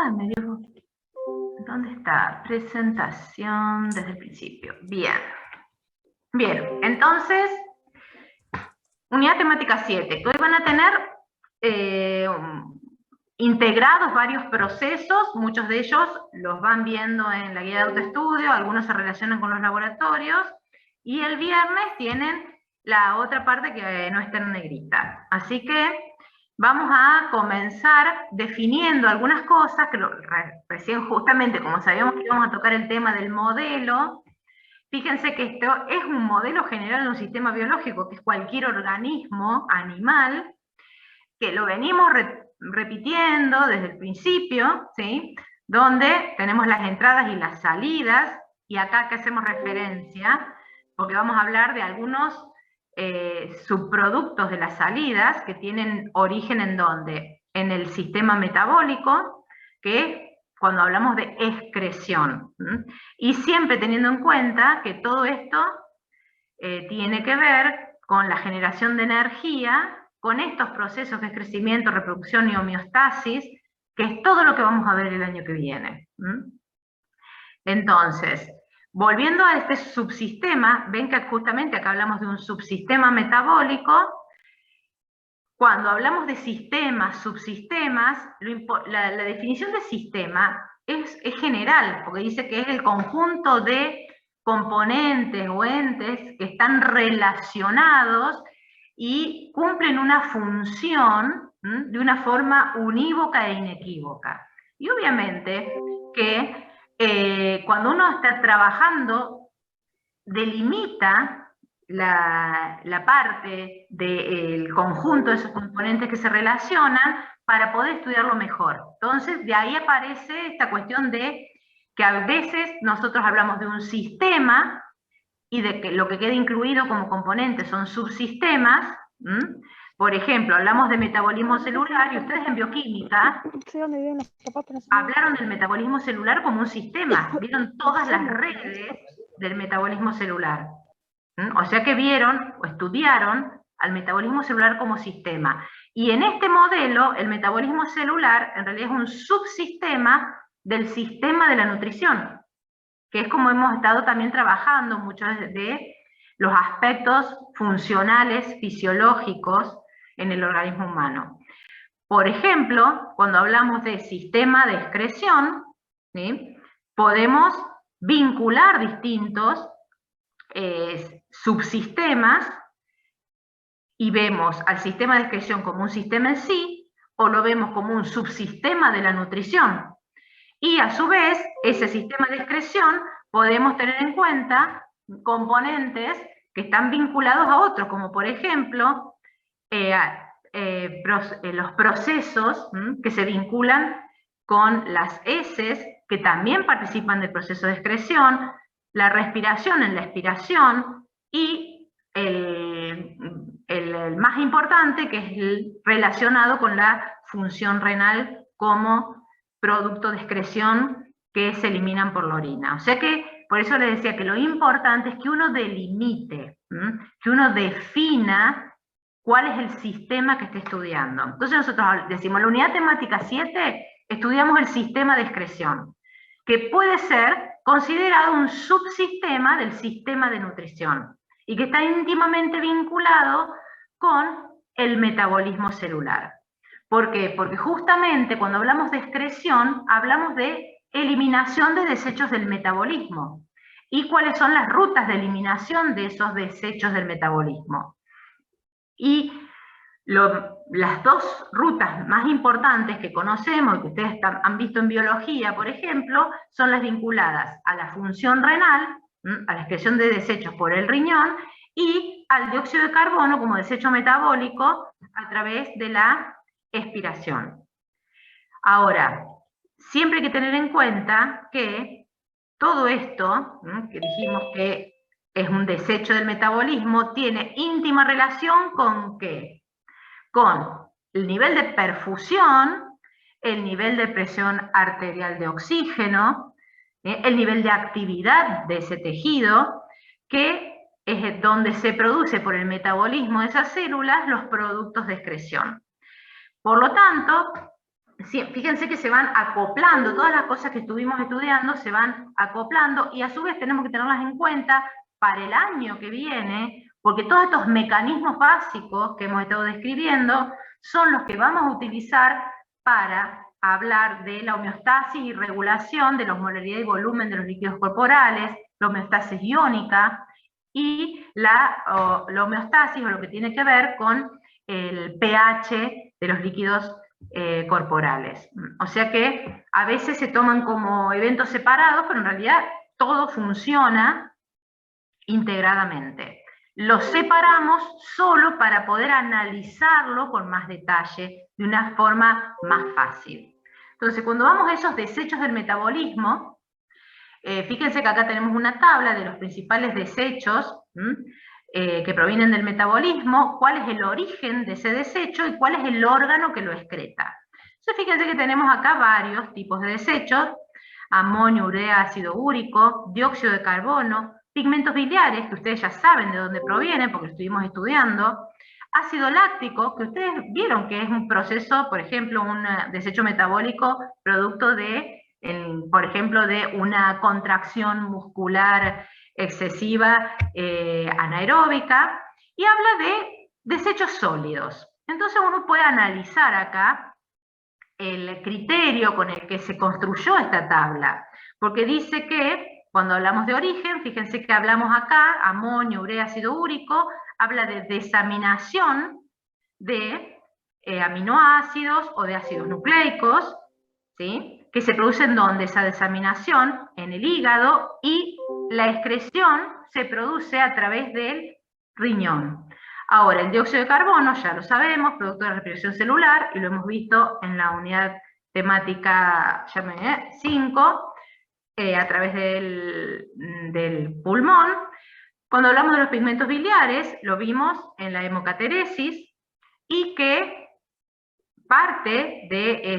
Ay, me dio... ¿Dónde está? Presentación desde el principio. Bien. Bien, entonces, unidad temática 7, que hoy van a tener integrados varios procesos, muchos de ellos los van viendo en la guía de autoestudio, algunos se relacionan con los laboratorios, y el viernes tienen la otra parte que no está en negrita. Así que vamos a comenzar definiendo algunas cosas, que recién justamente como sabíamos que íbamos a tocar el tema del modelo, fíjense que esto es un modelo general de un sistema biológico, que es cualquier organismo animal, que lo venimos repitiendo desde el principio, ¿sí? Donde tenemos las entradas y las salidas, y acá que hacemos referencia, porque vamos a hablar de algunos subproductos de las salidas que tienen origen en ¿dónde? En el sistema metabólico, que cuando hablamos de excreción. Y siempre teniendo en cuenta que todo esto tiene que ver con la generación de energía, con estos procesos que es crecimiento, reproducción y homeostasis, que es todo lo que vamos a ver el año que viene. Entonces, volviendo a este subsistema, ven que justamente acá hablamos de un subsistema metabólico. Cuando hablamos de sistemas, subsistemas, la definición de sistema es general, porque dice que es el conjunto de componentes o entes que están relacionados y cumplen una función de una forma unívoca e inequívoca. Y obviamente que cuando uno está trabajando, delimita la parte del conjunto de esos componentes que se relacionan para poder estudiarlo mejor. Entonces, de ahí aparece esta cuestión de que a veces nosotros hablamos de un sistema y de que lo que queda incluido como componentes son subsistemas. Por ejemplo, hablamos de metabolismo celular y ustedes en bioquímica hablaron del metabolismo celular como un sistema, vieron todas las redes del metabolismo celular. O sea que vieron o estudiaron al metabolismo celular como sistema. Y en este modelo, el metabolismo celular en realidad es un subsistema del sistema de la nutrición, que es como hemos estado también trabajando muchos de los aspectos funcionales, fisiológicos en el organismo humano. Por ejemplo, cuando hablamos de sistema de excreción, ¿sí? Podemos vincular distintos subsistemas y vemos al sistema de excreción como un sistema en sí, o lo vemos como un subsistema de la nutrición. Y a su vez, ese sistema de excreción podemos tener en cuenta componentes que están vinculados a otros, como por ejemplo los procesos que se vinculan con las heces, que también participan del proceso de excreción, la respiración en la expiración, y el más importante, que es el relacionado con la función renal como producto de excreción que se eliminan por la orina. O sea que, por eso les decía que lo importante es que uno delimite, que uno defina cuál es el sistema que esté estudiando. Entonces nosotros decimos, la unidad temática 7, estudiamos el sistema de excreción, que puede ser considerado un subsistema del sistema de nutrición y que está íntimamente vinculado con el metabolismo celular. ¿Por qué? Porque justamente cuando hablamos de excreción, hablamos de eliminación de desechos del metabolismo. ¿Y cuáles son las rutas de eliminación de esos desechos del metabolismo? Y las dos rutas más importantes que conocemos, que ustedes han visto en biología, por ejemplo, son las vinculadas a la función renal, a la excreción de desechos por el riñón, y al dióxido de carbono como desecho metabólico a través de la expiración. Ahora, siempre hay que tener en cuenta que todo esto, que dijimos que es un desecho del metabolismo, tiene íntima relación con ¿qué? Con el nivel de perfusión, el nivel de presión arterial de oxígeno, el nivel de actividad de ese tejido, que es donde se produce por el metabolismo de esas células los productos de excreción. Por lo tanto, fíjense que se van acoplando, todas las cosas que estuvimos estudiando se van acoplando, y a su vez tenemos que tenerlas en cuenta para el año que viene, porque todos estos mecanismos básicos que hemos estado describiendo son los que vamos a utilizar para hablar de la homeostasis y regulación de la osmolaridad y volumen de los líquidos corporales, la homeostasis iónica, y la homeostasis, o lo que tiene que ver con el pH de los líquidos corporales. O sea que a veces se toman como eventos separados, pero en realidad todo funciona integradamente. Lo separamos solo para poder analizarlo con más detalle, de una forma más fácil. Entonces, cuando vamos a esos desechos del metabolismo, fíjense que acá tenemos una tabla de los principales desechos que provienen del metabolismo, cuál es el origen de ese desecho y cuál es el órgano que lo excreta. Entonces, fíjense que tenemos acá varios tipos de desechos: amonio, urea, ácido úrico, dióxido de carbono, pigmentos biliares, que ustedes ya saben de dónde provienen porque lo estuvimos estudiando, ácido láctico, que ustedes vieron que es un proceso, por ejemplo, un desecho metabólico producto de, por ejemplo, de una contracción muscular excesiva anaeróbica, y habla de desechos sólidos. Entonces uno puede analizar acá el criterio con el que se construyó esta tabla, porque dice que cuando hablamos de origen, fíjense que hablamos acá, amonio, urea, ácido úrico, habla de desaminación de aminoácidos o de ácidos nucleicos, ¿sí? Que se producen ¿dónde? Esa desaminación en el hígado, y la excreción se produce a través del riñón. Ahora, el dióxido de carbono, ya lo sabemos, producto de la respiración celular, y lo hemos visto en la unidad temática 5, a través del pulmón. Cuando hablamos de los pigmentos biliares, lo vimos en la hemocateresis, y que parte de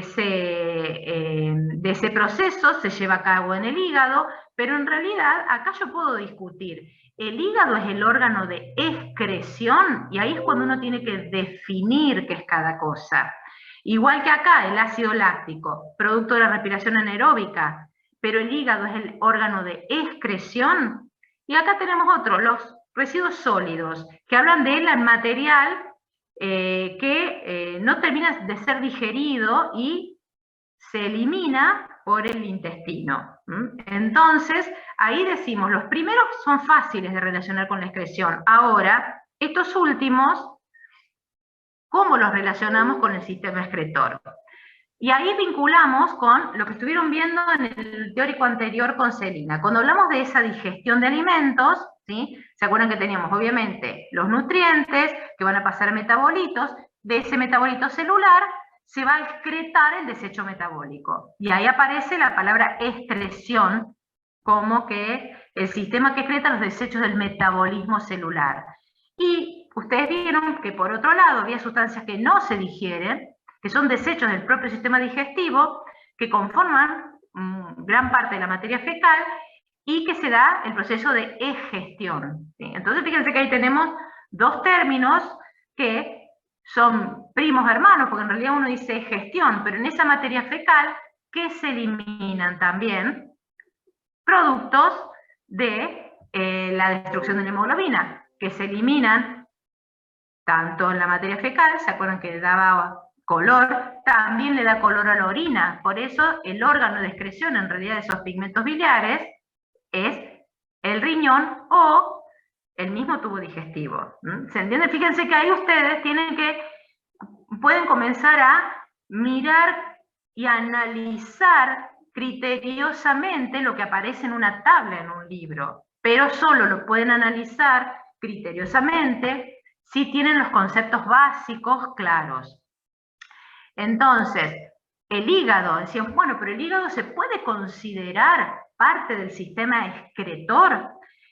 ese proceso se lleva a cabo en el hígado, pero en realidad acá yo puedo discutir. El hígado es el órgano de excreción, y ahí es cuando uno tiene que definir qué es cada cosa. Igual que acá, el ácido láctico, producto de la respiración anaeróbica, pero el hígado es el órgano de excreción. Y acá tenemos otro, los residuos sólidos, que hablan del material que no termina de ser digerido y se elimina por el intestino. Entonces, ahí decimos, los primeros son fáciles de relacionar con la excreción. Ahora, estos últimos, ¿cómo los relacionamos con el sistema excretor? Y ahí vinculamos con lo que estuvieron viendo en el teórico anterior con Celina. Cuando hablamos de esa digestión de alimentos, ¿sí? ¿Se acuerdan que teníamos obviamente los nutrientes que van a pasar a metabolitos? De ese metabolito celular se va a excretar el desecho metabólico. Y ahí aparece la palabra excreción, como que el sistema que excreta los desechos del metabolismo celular. Y ustedes vieron que por otro lado había sustancias que no se digieren, que son desechos del propio sistema digestivo, que conforman gran parte de la materia fecal, y que se da el proceso de egestión. ¿Sí? Entonces fíjense que ahí tenemos dos términos que son primos hermanos, porque en realidad uno dice gestión, pero en esa materia fecal que se eliminan también productos de la destrucción de la hemoglobina, que se eliminan tanto en la materia fecal, ¿se acuerdan que daba color? También le da color a la orina. Por eso el órgano de excreción en realidad de esos pigmentos biliares es el riñón o el mismo tubo digestivo. ¿Se entiende? Fíjense que ahí ustedes pueden comenzar a mirar y analizar criteriosamente lo que aparece en una tabla en un libro, pero solo lo pueden analizar criteriosamente si tienen los conceptos básicos claros. Entonces, el hígado, decían, bueno, pero el hígado se puede considerar parte del sistema excretor,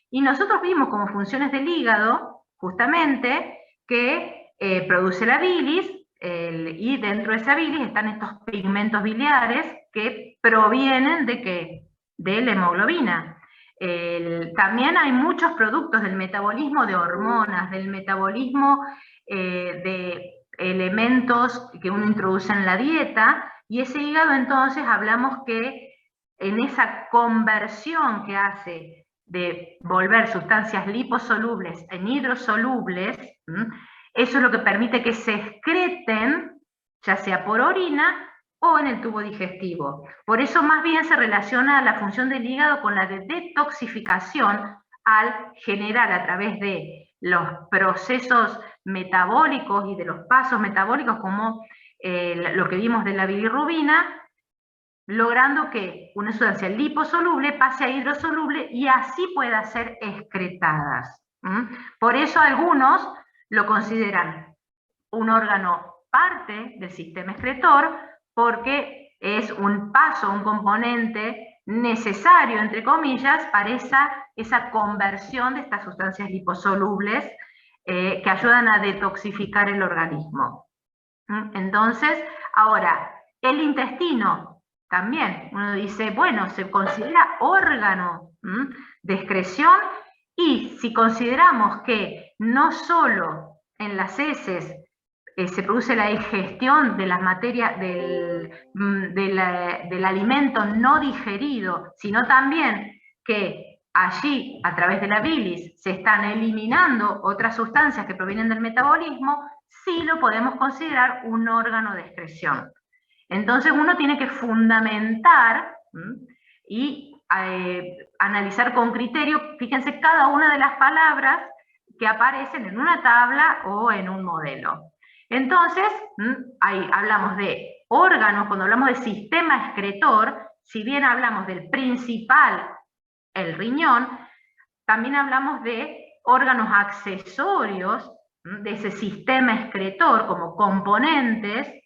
y nosotros vimos como funciones del hígado, justamente, que produce la bilis, y dentro de esa bilis están estos pigmentos biliares que provienen ¿de qué? De la hemoglobina. También hay muchos productos del metabolismo de hormonas, del metabolismo de elementos que uno introduce en la dieta, Y ese hígado entonces hablamos que en esa conversión que hace de volver sustancias liposolubles en hidrosolubles, eso es lo que permite que se excreten, ya sea por orina o en el tubo digestivo. Por eso más bien se relaciona la función del hígado con la de detoxificación al generar a través de los procesos metabólicos y de los pasos metabólicos como lo que vimos de la bilirrubina, logrando que una sustancia liposoluble pase a hidrosoluble y así pueda ser excretadas. Por eso algunos lo consideran un órgano parte del sistema excretor, porque es un paso, un componente necesario, entre comillas, para esa conversión de estas sustancias liposolubles que ayudan a detoxificar el organismo. Entonces, ahora, el intestino también, uno dice, bueno, se considera órgano de excreción, y si consideramos que no solo en las heces se produce la digestión de las materias del alimento no digerido, sino también que allí, a través de la bilis, se están eliminando otras sustancias que provienen del metabolismo, sí lo podemos considerar un órgano de excreción. Entonces uno tiene que fundamentar y analizar con criterio, fíjense, cada una de las palabras que aparecen en una tabla o en un modelo. Entonces, ahí hablamos de órganos, cuando hablamos de sistema excretor, si bien hablamos del principal, el riñón, también hablamos de órganos accesorios de ese sistema excretor como componentes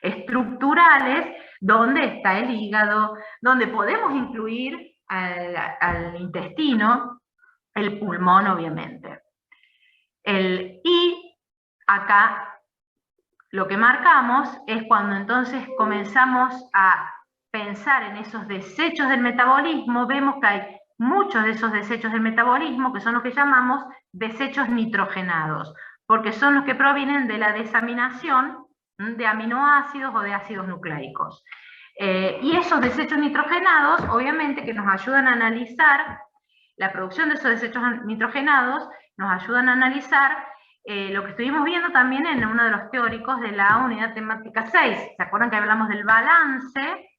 estructurales, donde está el hígado, donde podemos incluir al intestino, el pulmón obviamente. Y acá lo que marcamos es cuando entonces comenzamos a pensar en esos desechos del metabolismo, vemos que hay muchos de esos desechos del metabolismo que son los que llamamos desechos nitrogenados, porque son los que provienen de la desaminación de aminoácidos o de ácidos nucleicos. Y esos desechos nitrogenados, obviamente, que nos ayudan a analizar la producción de esos desechos nitrogenados, nos ayudan a analizar lo que estuvimos viendo también en uno de los teóricos de la unidad temática 6. ¿Se acuerdan que hablamos del balance?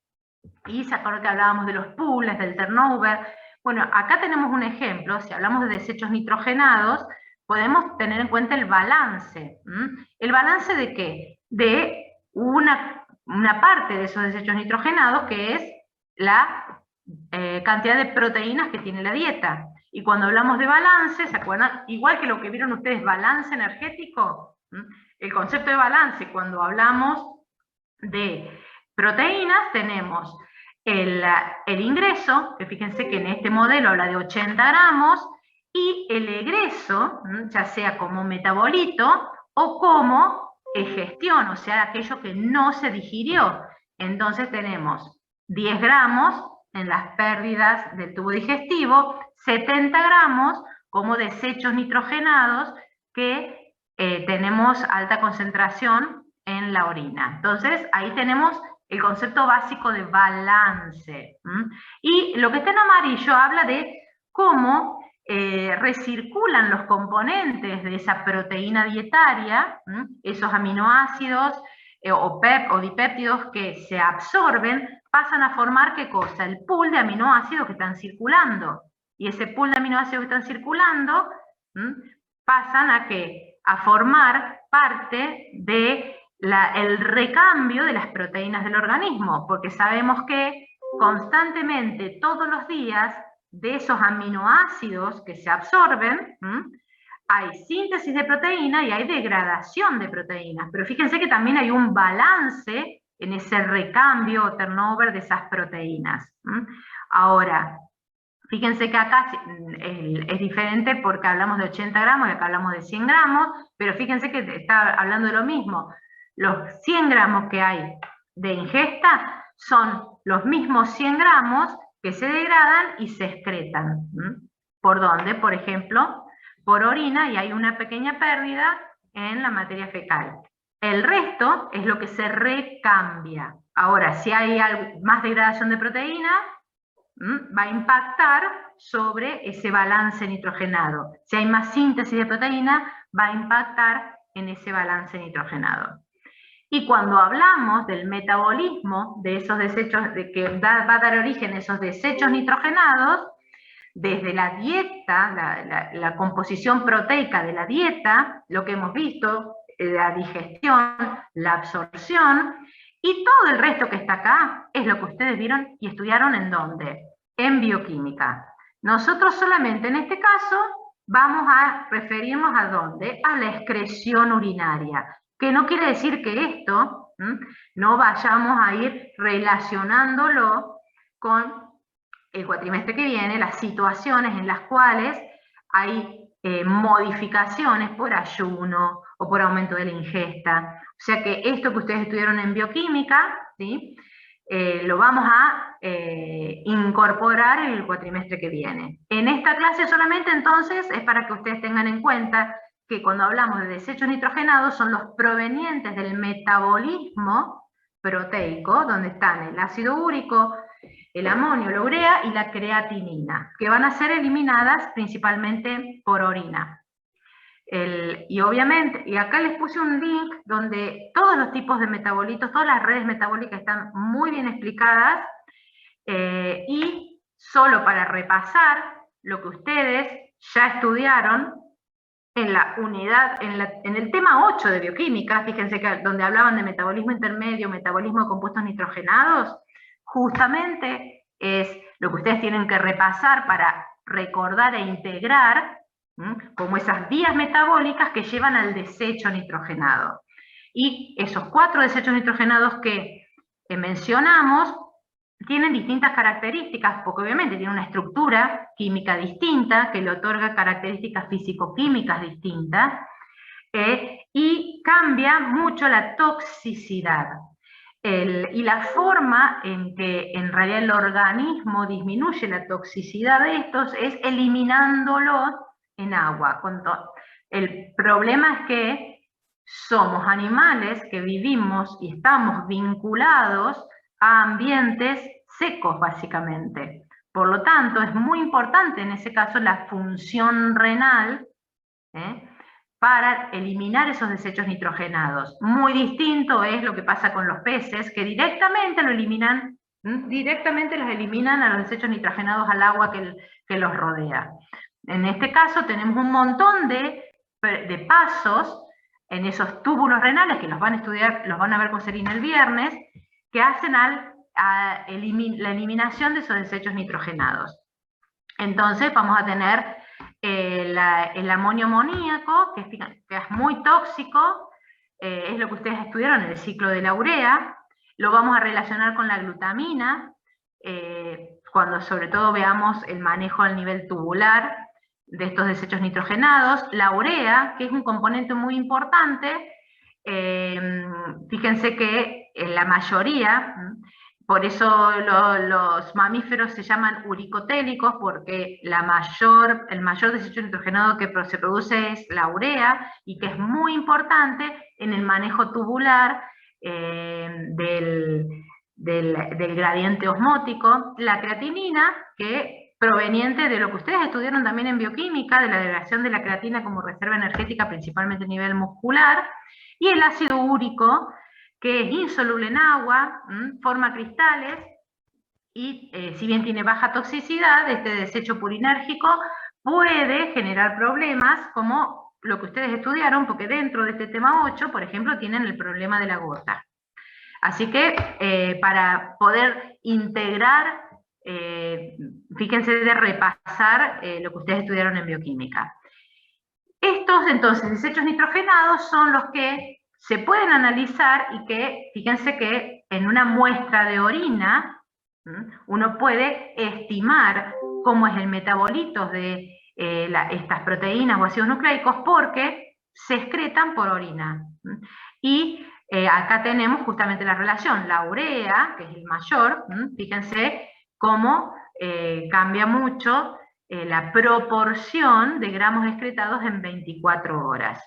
Y se acuerdan que hablábamos de los pools, del turnover. Bueno, acá tenemos un ejemplo. Si hablamos de desechos nitrogenados, podemos tener en cuenta el balance. ¿El balance de qué? De una parte de esos desechos nitrogenados, que es la cantidad de proteínas que tiene la dieta. Y cuando hablamos de balance, ¿se acuerdan? Igual que lo que vieron ustedes, balance energético, el concepto de balance, cuando hablamos de proteínas, tenemos el ingreso, que fíjense que en este modelo habla de 80 gramos, y el egreso, ya sea como metabolito o como gestión, o sea, aquello que no se digirió. Entonces tenemos 10 gramos en las pérdidas del tubo digestivo, 70 gramos como desechos nitrogenados que tenemos alta concentración en la orina. Entonces, ahí tenemos el concepto básico de balance. Y lo que está en amarillo habla de cómo recirculan los componentes de esa proteína dietaria, esos aminoácidos o dipéptidos que se absorben, pasan a formar ¿qué cosa? El pool de aminoácidos que están circulando. Y ese pool de aminoácidos que están circulando pasan a ¿qué? A formar parte de el recambio de las proteínas del organismo, porque sabemos que constantemente, todos los días, de esos aminoácidos que se absorben, hay síntesis de proteína y hay degradación de proteínas, pero fíjense que también hay un balance en ese recambio o turnover de esas proteínas. Ahora, fíjense que acá es diferente porque hablamos de 80 gramos y acá hablamos de 100 gramos, pero fíjense que está hablando de lo mismo. Los 100 gramos que hay de ingesta son los mismos 100 gramos que se degradan y se excretan. ¿Por dónde? Por ejemplo, por orina, y hay una pequeña pérdida en la materia fecal. El resto es lo que se recambia. Ahora, si hay más degradación de proteína, va a impactar sobre ese balance nitrogenado. Si hay más síntesis de proteína, va a impactar en ese balance nitrogenado. Y cuando hablamos del metabolismo de esos desechos, de que va a dar origen a esos desechos nitrogenados, desde la dieta, la composición proteica de la dieta, lo que hemos visto, la digestión, la absorción, y todo el resto que está acá es lo que ustedes vieron y estudiaron en dónde, en bioquímica. Nosotros solamente en este caso vamos a referirnos a dónde, a la excreción urinaria, que no quiere decir que esto no vayamos a ir relacionándolo con el cuatrimestre que viene, las situaciones en las cuales hay modificaciones por ayuno o por aumento de la ingesta. O sea que esto que ustedes estudiaron en bioquímica, ¿sí? Lo vamos a incorporar en el cuatrimestre que viene. En esta clase solamente entonces es para que ustedes tengan en cuenta que cuando hablamos de desechos nitrogenados son los provenientes del metabolismo proteico, donde están el ácido úrico, el amonio, la urea y la creatinina, que van a ser eliminadas principalmente por orina. Y obviamente, y acá les puse un link donde todos los tipos de metabolitos, todas las redes metabólicas están muy bien explicadas, y solo para repasar lo que ustedes ya estudiaron en la unidad, en el tema 8 de bioquímica, fíjense que donde hablaban de metabolismo intermedio, metabolismo de compuestos nitrogenados, justamente es lo que ustedes tienen que repasar para recordar e integrar, como esas vías metabólicas que llevan al desecho nitrogenado. Y esos 4 desechos nitrogenados que mencionamos tienen distintas características, porque obviamente tienen una estructura química distinta, que le otorga características físico-químicas distintas, y cambia mucho la toxicidad. Y la forma en que en realidad el organismo disminuye la toxicidad de estos es eliminándolos en agua. El problema es que somos animales que vivimos y estamos vinculados a ambientes secos, básicamente. Por lo tanto, es muy importante en ese caso la función renal, para eliminar esos desechos nitrogenados. Muy distinto es lo que pasa con los peces, que directamente lo eliminan, directamente los eliminan a los desechos nitrogenados al agua que los rodea. En este caso tenemos un montón de pasos en esos túbulos renales, que los van a estudiar, los van a ver con Serena el viernes, que hacen la eliminación de esos desechos nitrogenados. Entonces vamos a tener el amonio amoníaco, que es muy tóxico, es lo que ustedes estudiaron en el ciclo de la urea. Lo vamos a relacionar con la glutamina, cuando sobre todo veamos el manejo al nivel tubular de estos desechos nitrogenados. La urea, que es un componente muy importante, fíjense que en la mayoría, por eso los mamíferos se llaman uricotélicos, porque el mayor desecho nitrogenado que se produce es la urea, y que es muy importante en el manejo tubular del gradiente osmótico. La creatinina, que proveniente de lo que ustedes estudiaron también en bioquímica, de la degradación de la creatina como reserva energética, principalmente a nivel muscular, y el ácido úrico, que es insoluble en agua, forma cristales, y si bien tiene baja toxicidad, este desecho purinérgico puede generar problemas como lo que ustedes estudiaron, porque dentro de este tema 8, por ejemplo, tienen el problema de la gota. Así que para poder integrar, fíjense de repasar lo que ustedes estudiaron en bioquímica. Estos entonces desechos nitrogenados son los que se pueden analizar y que, fíjense que en una muestra de orina, uno puede estimar cómo es el metabolito de estas proteínas o ácidos nucleicos, porque se excretan por orina. Y acá tenemos justamente la relación, la urea, que es el mayor, fíjense cómo cambia mucho la proporción de gramos excretados en 24 horas.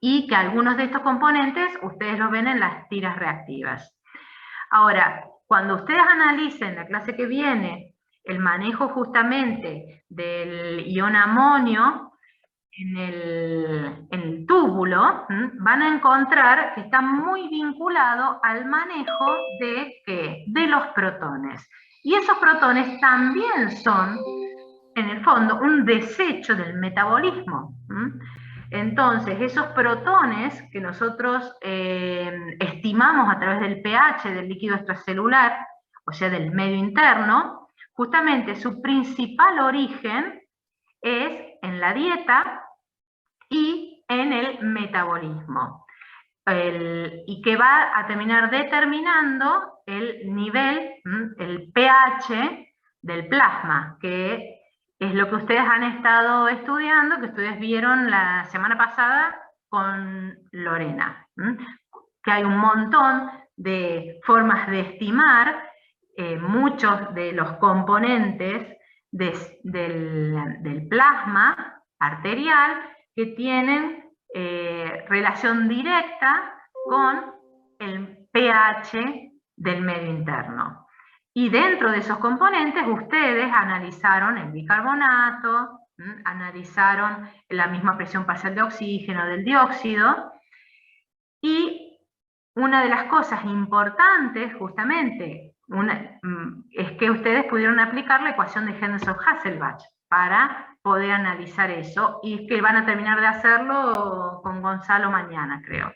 y que algunos de estos componentes ustedes los ven en las tiras reactivas. Ahora, cuando ustedes analicen la clase que viene el manejo justamente del ion amonio en el túbulo, van a encontrar que está muy vinculado al manejo de los protones. Y esos protones también son, en el fondo, un desecho del metabolismo. Entonces, esos protones que nosotros estimamos a través del pH del líquido extracelular, o sea, del medio interno, justamente su principal origen es en la dieta y en el metabolismo. Y que va a terminar determinando el nivel, el pH del plasma, que es lo que ustedes han estado estudiando, que ustedes vieron la semana pasada con Lorena, que hay un montón de formas de estimar muchos de los componentes del plasma arterial que tienen relación directa con el pH del medio interno. Y dentro de esos componentes ustedes analizaron el bicarbonato, analizaron la misma presión parcial de oxígeno, del dióxido, y una de las cosas importantes justamente es que ustedes pudieron aplicar la ecuación de Henderson-Hasselbalch para poder analizar eso, y que van a terminar de hacerlo con Gonzalo mañana, creo.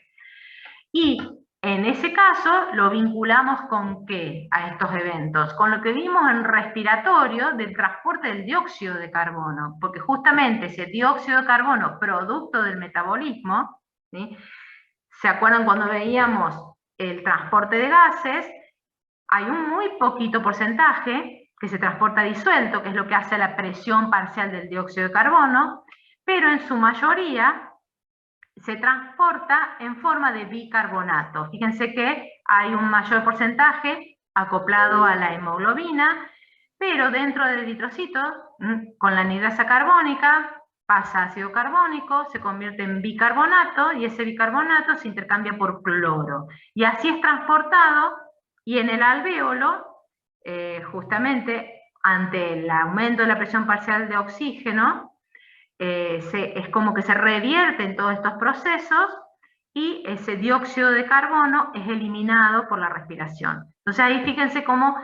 Y en ese caso lo vinculamos ¿con qué a estos eventos? Con lo que vimos en respiratorio del transporte del dióxido de carbono, porque justamente ese dióxido de carbono, producto del metabolismo, ¿sí? ¿Se acuerdan cuando veíamos el transporte de gases? Hay un muy poquito porcentaje que se transporta disuelto, que es lo que hace la presión parcial del dióxido de carbono, pero en su mayoría se transporta en forma de bicarbonato. Fíjense que hay un mayor porcentaje acoplado a la hemoglobina, pero dentro del eritrocito, con la anhidrasa carbónica, pasa ácido carbónico, se convierte en bicarbonato, y ese bicarbonato se intercambia por cloro. Y así es transportado, y en el alvéolo, justamente ante el aumento de la presión parcial de oxígeno, es como que se revierten todos estos procesos, y ese dióxido de carbono es eliminado por la respiración. Entonces ahí fíjense cómo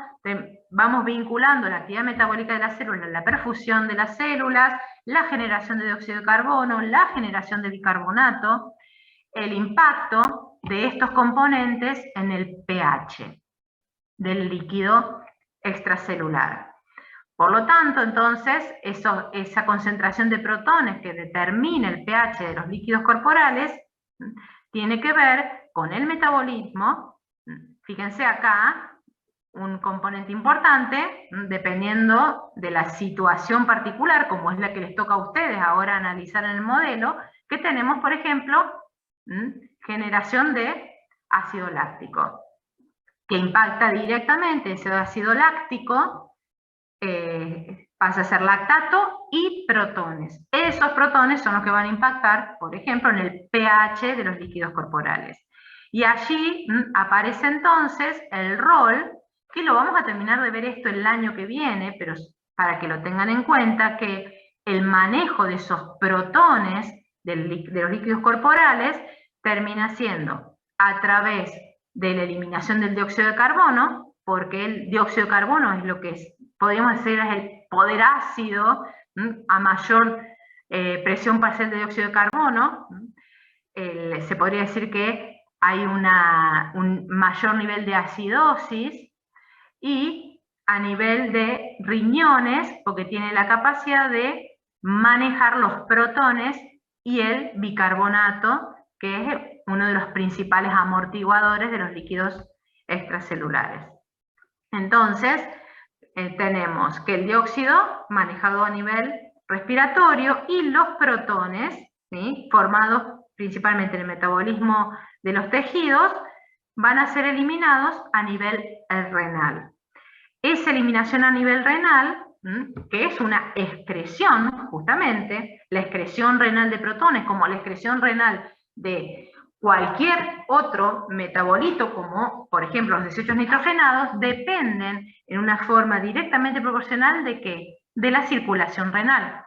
vamos vinculando la actividad metabólica de las células, la perfusión de las células, la generación de dióxido de carbono, la generación de bicarbonato, el impacto de estos componentes en el pH del líquido extracelular. Por lo tanto, entonces, esa concentración de protones que determina el pH de los líquidos corporales tiene que ver con el metabolismo. Fíjense acá, un componente importante, dependiendo de la situación particular, como es la que les toca a ustedes ahora analizar en el modelo, que tenemos, por ejemplo, generación de ácido láctico, que impacta directamente ese ácido láctico, pasa a ser lactato y protones. Esos protones son los que van a impactar, por ejemplo, en el pH de los líquidos corporales. Y allí aparece entonces el rol, que lo vamos a terminar de ver esto el año que viene, pero para que lo tengan en cuenta, que el manejo de esos protones de los líquidos corporales termina siendo a través de la eliminación del dióxido de carbono, porque el dióxido de carbono es lo que podríamos decir es el poder ácido, a mayor presión parcial de dióxido de carbono. Se podría decir que hay un mayor nivel de acidosis, y a nivel de riñones, porque tiene la capacidad de manejar los protones y el bicarbonato, que es uno de los principales amortiguadores de los líquidos extracelulares. Entonces, tenemos que el dióxido manejado a nivel respiratorio, y los protones, ¿sí?, formados principalmente en el metabolismo de los tejidos, van a ser eliminados a nivel renal. Esa eliminación a nivel renal, que es una excreción, justamente, la excreción renal de protones, como la excreción renal de cualquier otro metabolito, como por ejemplo los desechos nitrogenados, dependen en una forma directamente proporcional ¿de qué? De la circulación renal,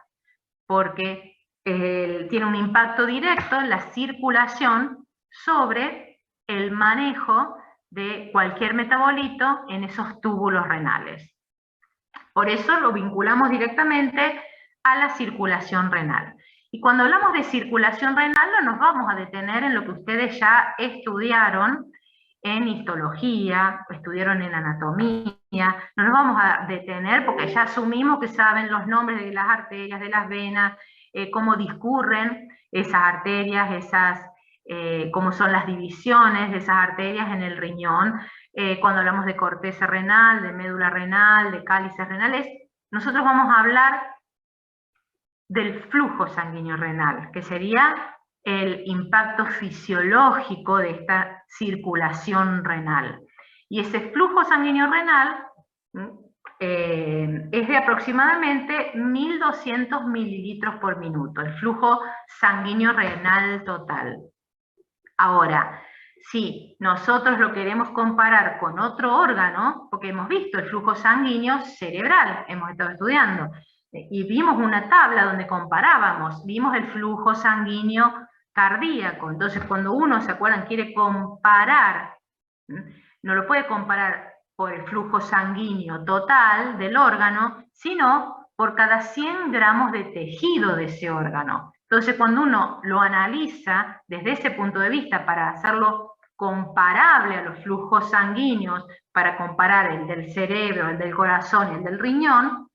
porque tiene un impacto directo en la circulación sobre el manejo de cualquier metabolito en esos túbulos renales. Por eso lo vinculamos directamente a la circulación renal. Y cuando hablamos de circulación renal no nos vamos a detener en lo que ustedes ya estudiaron en histología, estudiaron en anatomía, no nos vamos a detener porque ya asumimos que saben los nombres de las arterias, de las venas, cómo discurren esas arterias, cómo son las divisiones de esas arterias en el riñón. Cuando hablamos de corteza renal, de médula renal, de cálices renales, nosotros vamos a hablar del flujo sanguíneo renal, que sería el impacto fisiológico de esta circulación renal. Y ese flujo sanguíneo renal es de aproximadamente 1200 mililitros por minuto, el flujo sanguíneo renal total. Ahora, si nosotros lo queremos comparar con otro órgano, porque hemos visto el flujo sanguíneo cerebral, hemos estado estudiando, y vimos una tabla donde comparábamos, vimos el flujo sanguíneo cardíaco. Entonces, cuando uno, ¿se acuerdan?, quiere comparar, no lo puede comparar por el flujo sanguíneo total del órgano, sino por cada 100 gramos de tejido de ese órgano. Entonces, cuando uno lo analiza desde ese punto de vista para hacerlo comparable a los flujos sanguíneos, para comparar el del cerebro, el del corazón y el del riñón,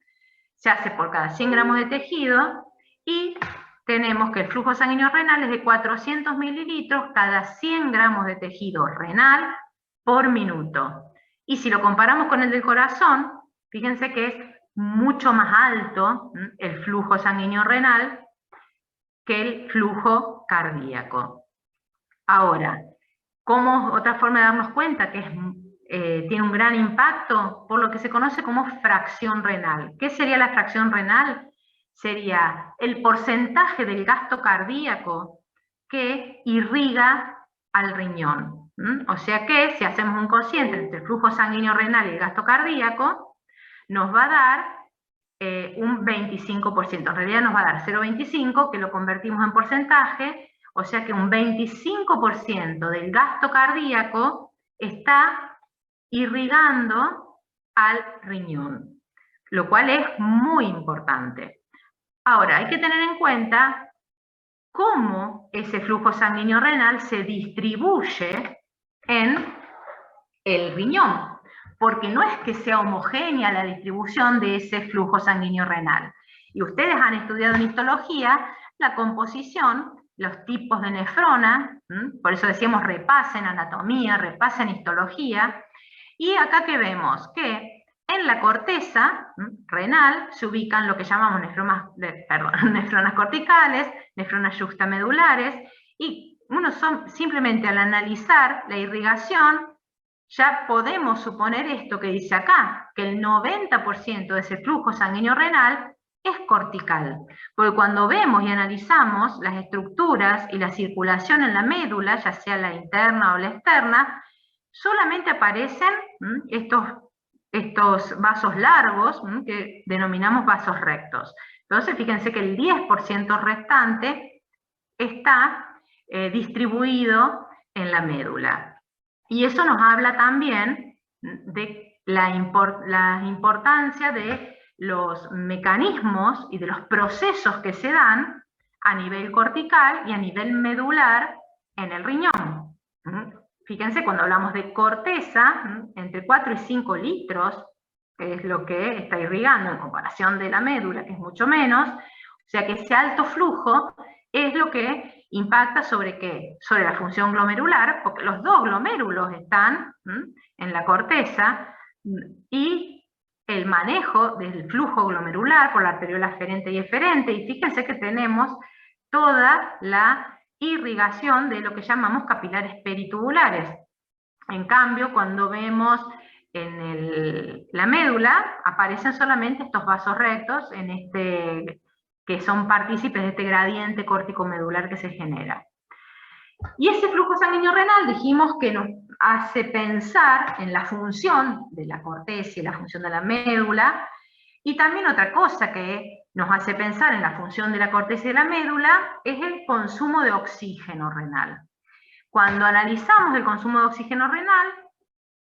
se hace por cada 100 gramos de tejido y tenemos que el flujo sanguíneo renal es de 400 mililitros cada 100 gramos de tejido renal por minuto. Y si lo comparamos con el del corazón, fíjense que es mucho más alto el flujo sanguíneo renal que el flujo cardíaco. Ahora, ¿cómo otra forma de darnos cuenta que tiene un gran impacto? Por lo que se conoce como fracción renal. ¿Qué sería la fracción renal? Sería el porcentaje del gasto cardíaco que irriga al riñón. O sea que si hacemos un cociente entre el flujo sanguíneo renal y el gasto cardíaco, nos va a dar un 25%. En realidad nos va a dar 0,25, que lo convertimos en porcentaje, o sea que un 25% del gasto cardíaco está irrigando al riñón, lo cual es muy importante. Ahora, hay que tener en cuenta cómo ese flujo sanguíneo renal se distribuye en el riñón, porque no es que sea homogénea la distribución de ese flujo sanguíneo renal. Y ustedes han estudiado en histología la composición, los tipos de nefrona, por eso decíamos repasen anatomía, repasen histología, y acá que vemos que en la corteza renal se ubican lo que llamamos nefronas corticales, nefronas yuxtamedulares, y simplemente al analizar la irrigación, ya podemos suponer esto que dice acá, que el 90% de ese flujo sanguíneo renal es cortical. Porque cuando vemos y analizamos las estructuras y la circulación en la médula, ya sea la interna o la externa, solamente aparecen estos vasos largos que denominamos vasos rectos. Entonces, fíjense que el 10% restante está distribuido en la médula. Y eso nos habla también de la importancia de los mecanismos y de los procesos que se dan a nivel cortical y a nivel medular en el riñón. Fíjense, cuando hablamos de corteza, entre 4 y 5 litros, que es lo que está irrigando en comparación de la médula, que es mucho menos, o sea que ese alto flujo es lo que impacta sobre ¿qué? Sobre la función glomerular, porque los dos glomérulos están en la corteza, y el manejo del flujo glomerular por la arteriola aferente y eferente, y fíjense que tenemos toda la irrigación de lo que llamamos capilares peritubulares. En cambio, cuando vemos en la médula, aparecen solamente estos vasos rectos, que son partícipes de este gradiente córtico-medular que se genera. Y ese flujo sanguíneo renal dijimos que nos hace pensar en la función de la corteza y la función de la médula, y también otra cosa que nos hace pensar en la función de la corteza y de la médula es el consumo de oxígeno renal. Cuando analizamos el consumo de oxígeno renal,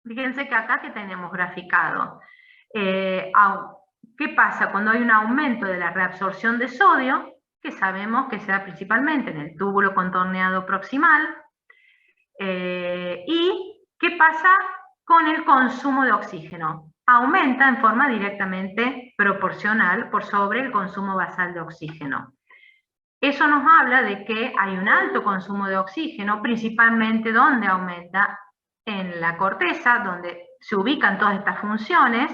fíjense que acá que tenemos graficado. ¿Qué pasa cuando hay un aumento de la reabsorción de sodio? Que sabemos que se da principalmente en el túbulo contorneado proximal. ¿Y qué pasa con el consumo de oxígeno? Aumenta en forma directamente proporcional por sobre el consumo basal de oxígeno. Eso nos habla de que hay un alto consumo de oxígeno, principalmente donde aumenta en la corteza, donde se ubican todas estas funciones,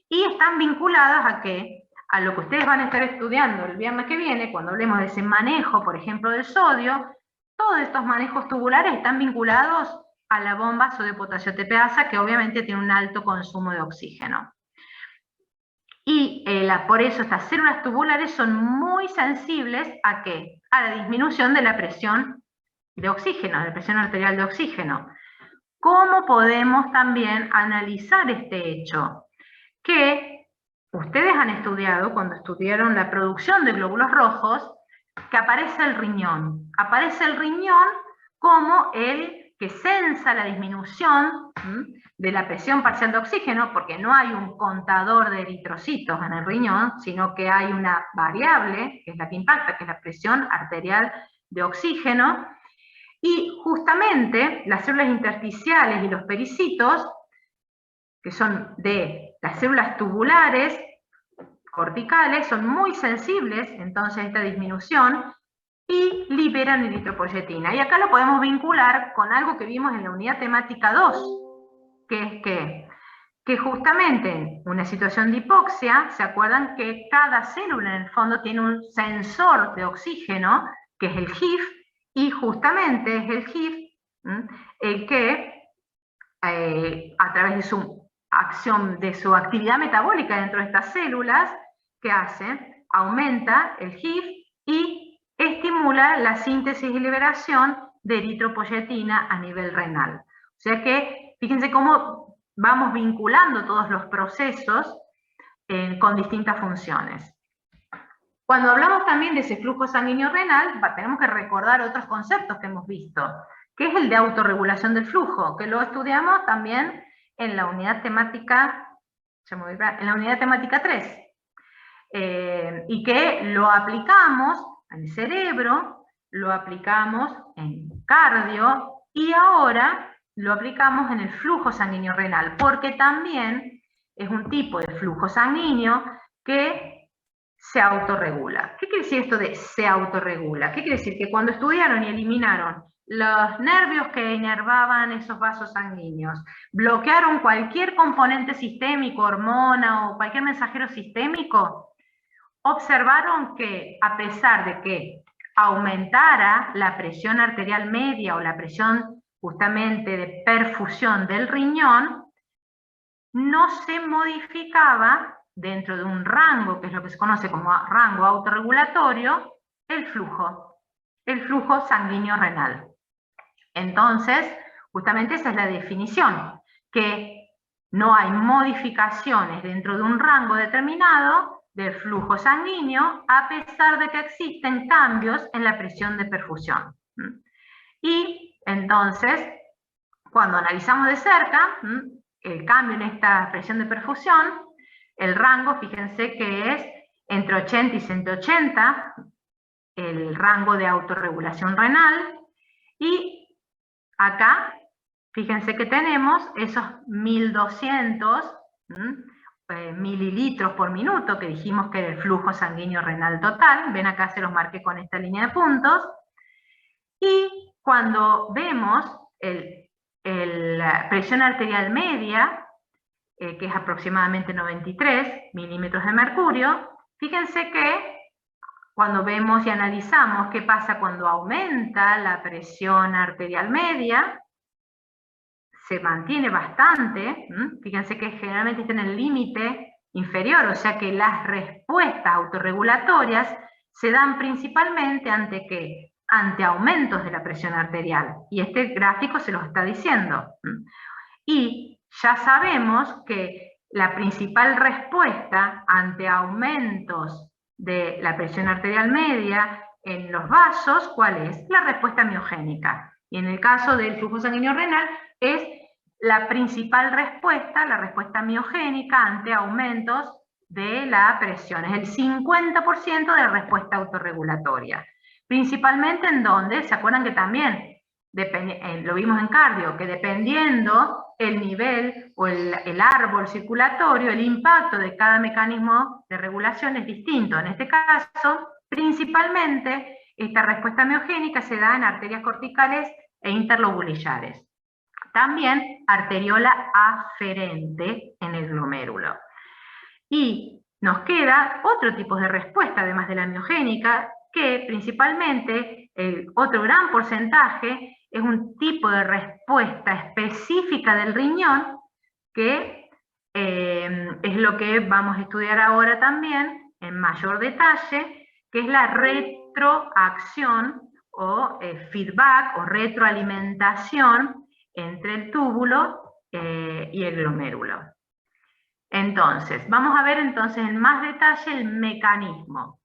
y están vinculadas a qué? A lo que ustedes van a estar estudiando el viernes que viene, cuando hablemos de ese manejo, por ejemplo, del sodio. Todos estos manejos tubulares están vinculados a la bomba sodio-potasio TPasa, que obviamente tiene un alto consumo de oxígeno. Y por eso estas células tubulares son muy sensibles ¿a qué? A la disminución de la presión de oxígeno, de la presión arterial de oxígeno. ¿Cómo podemos también analizar este hecho? Que ustedes han estudiado, cuando estudiaron la producción de glóbulos rojos, que aparece el riñón. Aparece el riñón como el que sensa la disminución de la presión parcial de oxígeno, porque no hay un contador de eritrocitos en el riñón, sino que hay una variable, que es la que impacta, que es la presión arterial de oxígeno, y justamente las células intersticiales y los pericitos, que son de las células tubulares, corticales, son muy sensibles entonces a esta disminución, y liberan eritropoyetina. Y acá lo podemos vincular con algo que vimos en la unidad temática 2, que es que justamente en una situación de hipoxia, ¿se acuerdan que cada célula en el fondo tiene un sensor de oxígeno, que es el HIF, y justamente es el HIF el que a través de su acción, de su actividad metabólica dentro de estas células, ¿qué hace? Aumenta el HIF y estimula la síntesis y liberación de eritropoyetina a nivel renal. O sea que, fíjense cómo vamos vinculando todos los procesos con distintas funciones. Cuando hablamos también de ese flujo sanguíneo renal, tenemos que recordar otros conceptos que hemos visto, que es el de autorregulación del flujo, que lo estudiamos también en la unidad temática, 3, y que lo aplicamos en el cerebro, lo aplicamos en cardio, y ahora lo aplicamos en el flujo sanguíneo renal, porque también es un tipo de flujo sanguíneo que se autorregula. ¿Qué quiere decir esto de se autorregula? ¿Qué quiere decir? Que cuando estudiaron y eliminaron los nervios que inervaban esos vasos sanguíneos, bloquearon cualquier componente sistémico, hormona o cualquier mensajero sistémico, observaron que a pesar de que aumentara la presión arterial media o la presión justamente de perfusión del riñón, no se modificaba dentro de un rango, que es lo que se conoce como rango autorregulatorio, el flujo sanguíneo renal. Entonces, justamente esa es la definición, que no hay modificaciones dentro de un rango determinado del flujo sanguíneo, a pesar de que existen cambios en la presión de perfusión. Y entonces, cuando analizamos de cerca el cambio en esta presión de perfusión, el rango, fíjense que es entre 80 y 180, el rango de autorregulación renal, y acá, fíjense que tenemos esos 1200 mililitros por minuto, que dijimos que era el flujo sanguíneo renal total. Ven acá, se los marqué con esta línea de puntos. Y cuando vemos la presión arterial media, que es aproximadamente 93 milímetros de mercurio, fíjense que cuando vemos y analizamos qué pasa cuando aumenta la presión arterial media, se mantiene bastante, fíjense que generalmente está en el límite inferior, o sea que las respuestas autorregulatorias se dan principalmente ante ¿qué? ante aumentos de la presión arterial. Y este gráfico se los está diciendo. Y ya sabemos que la principal respuesta ante aumentos de la presión arterial media en los vasos, ¿cuál es? La respuesta miogénica. Y en el caso del flujo sanguíneo renal es la principal respuesta, la respuesta miogénica ante aumentos de la presión. Es el 50% de la respuesta autorregulatoria. Principalmente en donde, ¿se acuerdan que también lo vimos en cardio, que dependiendo el nivel o el árbol circulatorio, el impacto de cada mecanismo de regulación es distinto? En este caso, principalmente, esta respuesta miogénica se da en arterias corticales e interlobulillares. También arteriola aferente en el glomérulo. Y nos queda otro tipo de respuesta, además de la miogénica, que principalmente el otro gran porcentaje es un tipo de respuesta específica del riñón, que es lo que vamos a estudiar ahora también en mayor detalle, que es la retroacción o feedback o retroalimentación entre el túbulo y el glomérulo. Entonces, vamos a ver entonces en más detalle el mecanismo.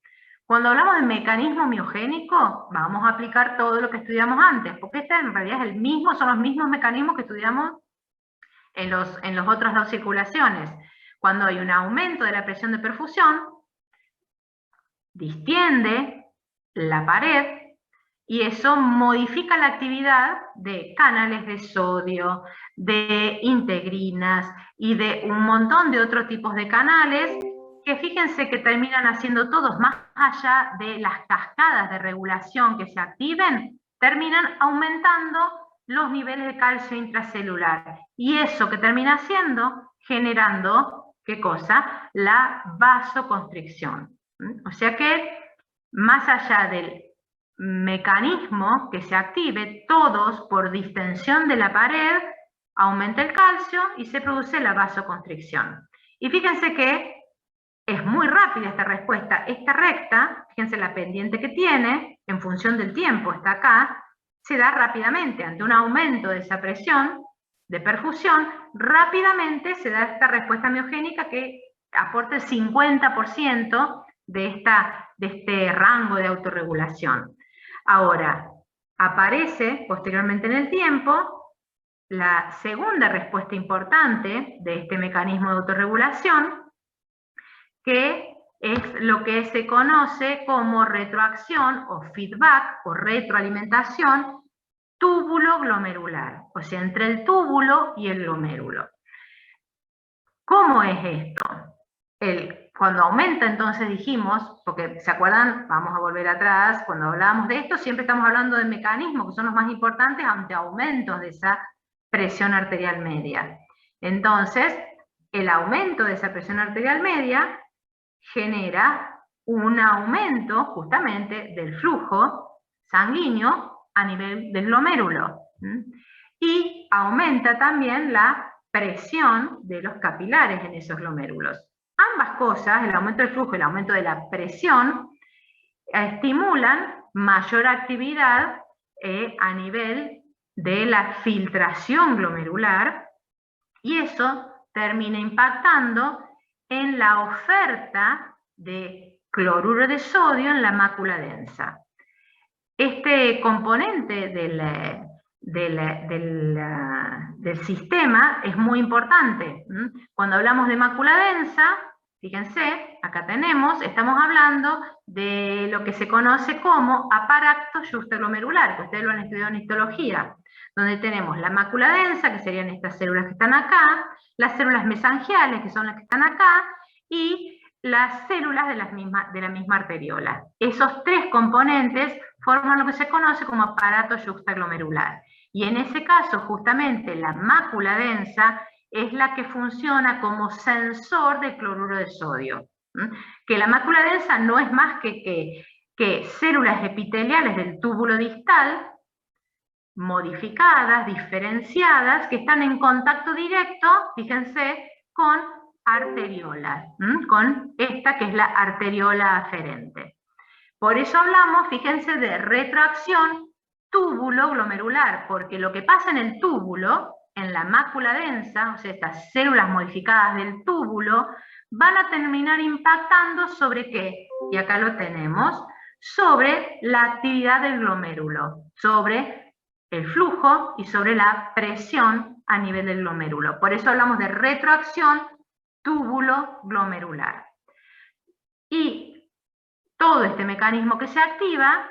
Cuando hablamos de mecanismo miogénico, vamos a aplicar todo lo que estudiamos antes, porque este en realidad es el mismo, son los mismos mecanismos que estudiamos en las otras dos circulaciones. Cuando hay un aumento de la presión de perfusión, distiende la pared, y eso modifica la actividad de canales de sodio, de integrinas y de un montón de otros tipos de canales que fíjense que terminan haciendo todos, más allá de las cascadas de regulación que se activen, terminan aumentando los niveles de calcio intracelular. Y eso que termina haciendo, generando, ¿qué cosa? La vasoconstricción. O sea que, más allá del mecanismo que se active, todos por distensión de la pared, aumenta el calcio y se produce la vasoconstricción. Y fíjense que es muy rápida esta respuesta. Esta recta, fíjense la pendiente que tiene, en función del tiempo, está acá, se da rápidamente. Ante un aumento de esa presión de perfusión, rápidamente se da esta respuesta miogénica que aporta el 50% de este rango de autorregulación. Ahora, aparece posteriormente en el tiempo la segunda respuesta importante de este mecanismo de autorregulación, que es lo que se conoce como retroacción o feedback o retroalimentación túbulo-glomerular, o sea, entre el túbulo y el glomérulo. ¿Cómo es esto? Cuando aumenta, entonces dijimos, porque ¿se acuerdan? Vamos a volver atrás, cuando hablábamos de esto siempre estamos hablando de mecanismos que son los más importantes ante aumentos de esa presión arterial media. Entonces, el aumento de esa presión arterial media genera un aumento justamente del flujo sanguíneo a nivel del glomérulo. Y aumenta también la presión de los capilares en esos glomérulos. Ambas cosas, el aumento del flujo y el aumento de la presión, estimulan mayor actividad a nivel de la filtración glomerular, y eso termina impactando en la oferta de cloruro de sodio en la mácula densa. Este componente del sistema es muy importante. Cuando hablamos de mácula densa, fíjense, acá estamos hablando de lo que se conoce como aparato yuxtaglomerular, que ustedes lo han estudiado en histología, donde tenemos la mácula densa, que serían estas células que están acá, las células mesangiales, que son las que están acá, y las células de la misma arteriola. Esos tres componentes forman lo que se conoce como aparato yuxtaglomerular. Y en ese caso, justamente, la mácula densa es la que funciona como sensor de cloruro de sodio. Que la mácula densa no es más que células epiteliales del túbulo distal, modificadas, diferenciadas, que están en contacto directo, fíjense, con arteriolas, con esta que es la arteriola aferente. Por eso hablamos, fíjense, de retroacción túbulo-glomerular, porque lo que pasa en el túbulo, en la mácula densa, o sea, estas células modificadas del túbulo, van a terminar impactando sobre ¿qué? Y acá lo tenemos, sobre la actividad del glomérulo, sobre el flujo y sobre la presión a nivel del glomérulo. Por eso hablamos de retroacción túbulo-glomerular. Y todo este mecanismo que se activa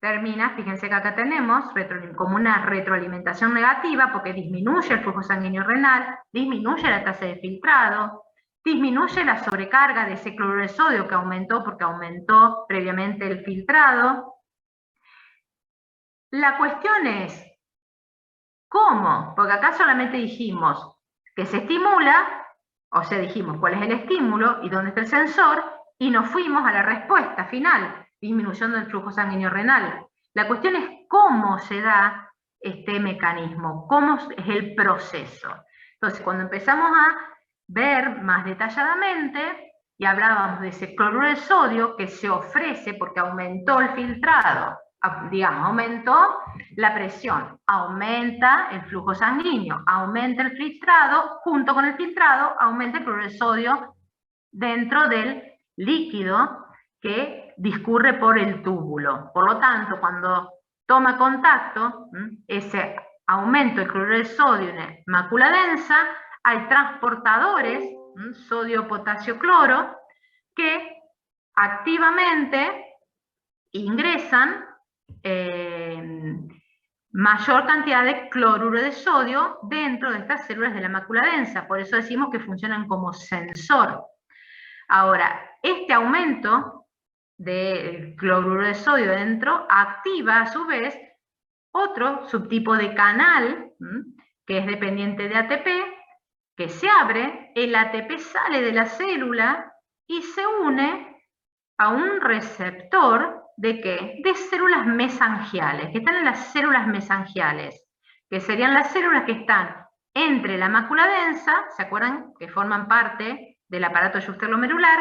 termina, fíjense que acá tenemos como una retroalimentación negativa porque disminuye el flujo sanguíneo renal, disminuye la tasa de filtrado, disminuye la sobrecarga de ese cloruro de sodio que aumentó porque aumentó previamente el filtrado. La cuestión es, ¿cómo? Porque acá solamente dijimos que se estimula, o sea, dijimos cuál es el estímulo y dónde está el sensor, y nos fuimos a la respuesta final, disminución del flujo sanguíneo renal. La cuestión es cómo se da este mecanismo, cómo es el proceso. Entonces, cuando empezamos a ver más detalladamente, y hablábamos de ese cloruro de sodio que se ofrece porque aumentó el filtrado, digamos, aumentó la presión, aumenta el flujo sanguíneo, aumenta el filtrado, junto con el filtrado aumenta el cloruro de sodio dentro del líquido que discurre por el túbulo. Por lo tanto, cuando toma contacto, ese aumento del cloruro de sodio en la mácula densa, hay transportadores, sodio, potasio, cloro, que activamente ingresan mayor cantidad de cloruro de sodio dentro de estas células de la mácula densa. Por eso decimos que funcionan como sensor. Ahora, este aumento del cloruro de sodio dentro activa a su vez otro subtipo de canal, que es dependiente de ATP, que se abre, el ATP sale de la célula y se une a un receptor ¿de qué? De células mesangiales, que están en las células mesangiales, que serían las células que están entre la mácula densa, ¿se acuerdan? Que forman parte del aparato juxtaglomerular,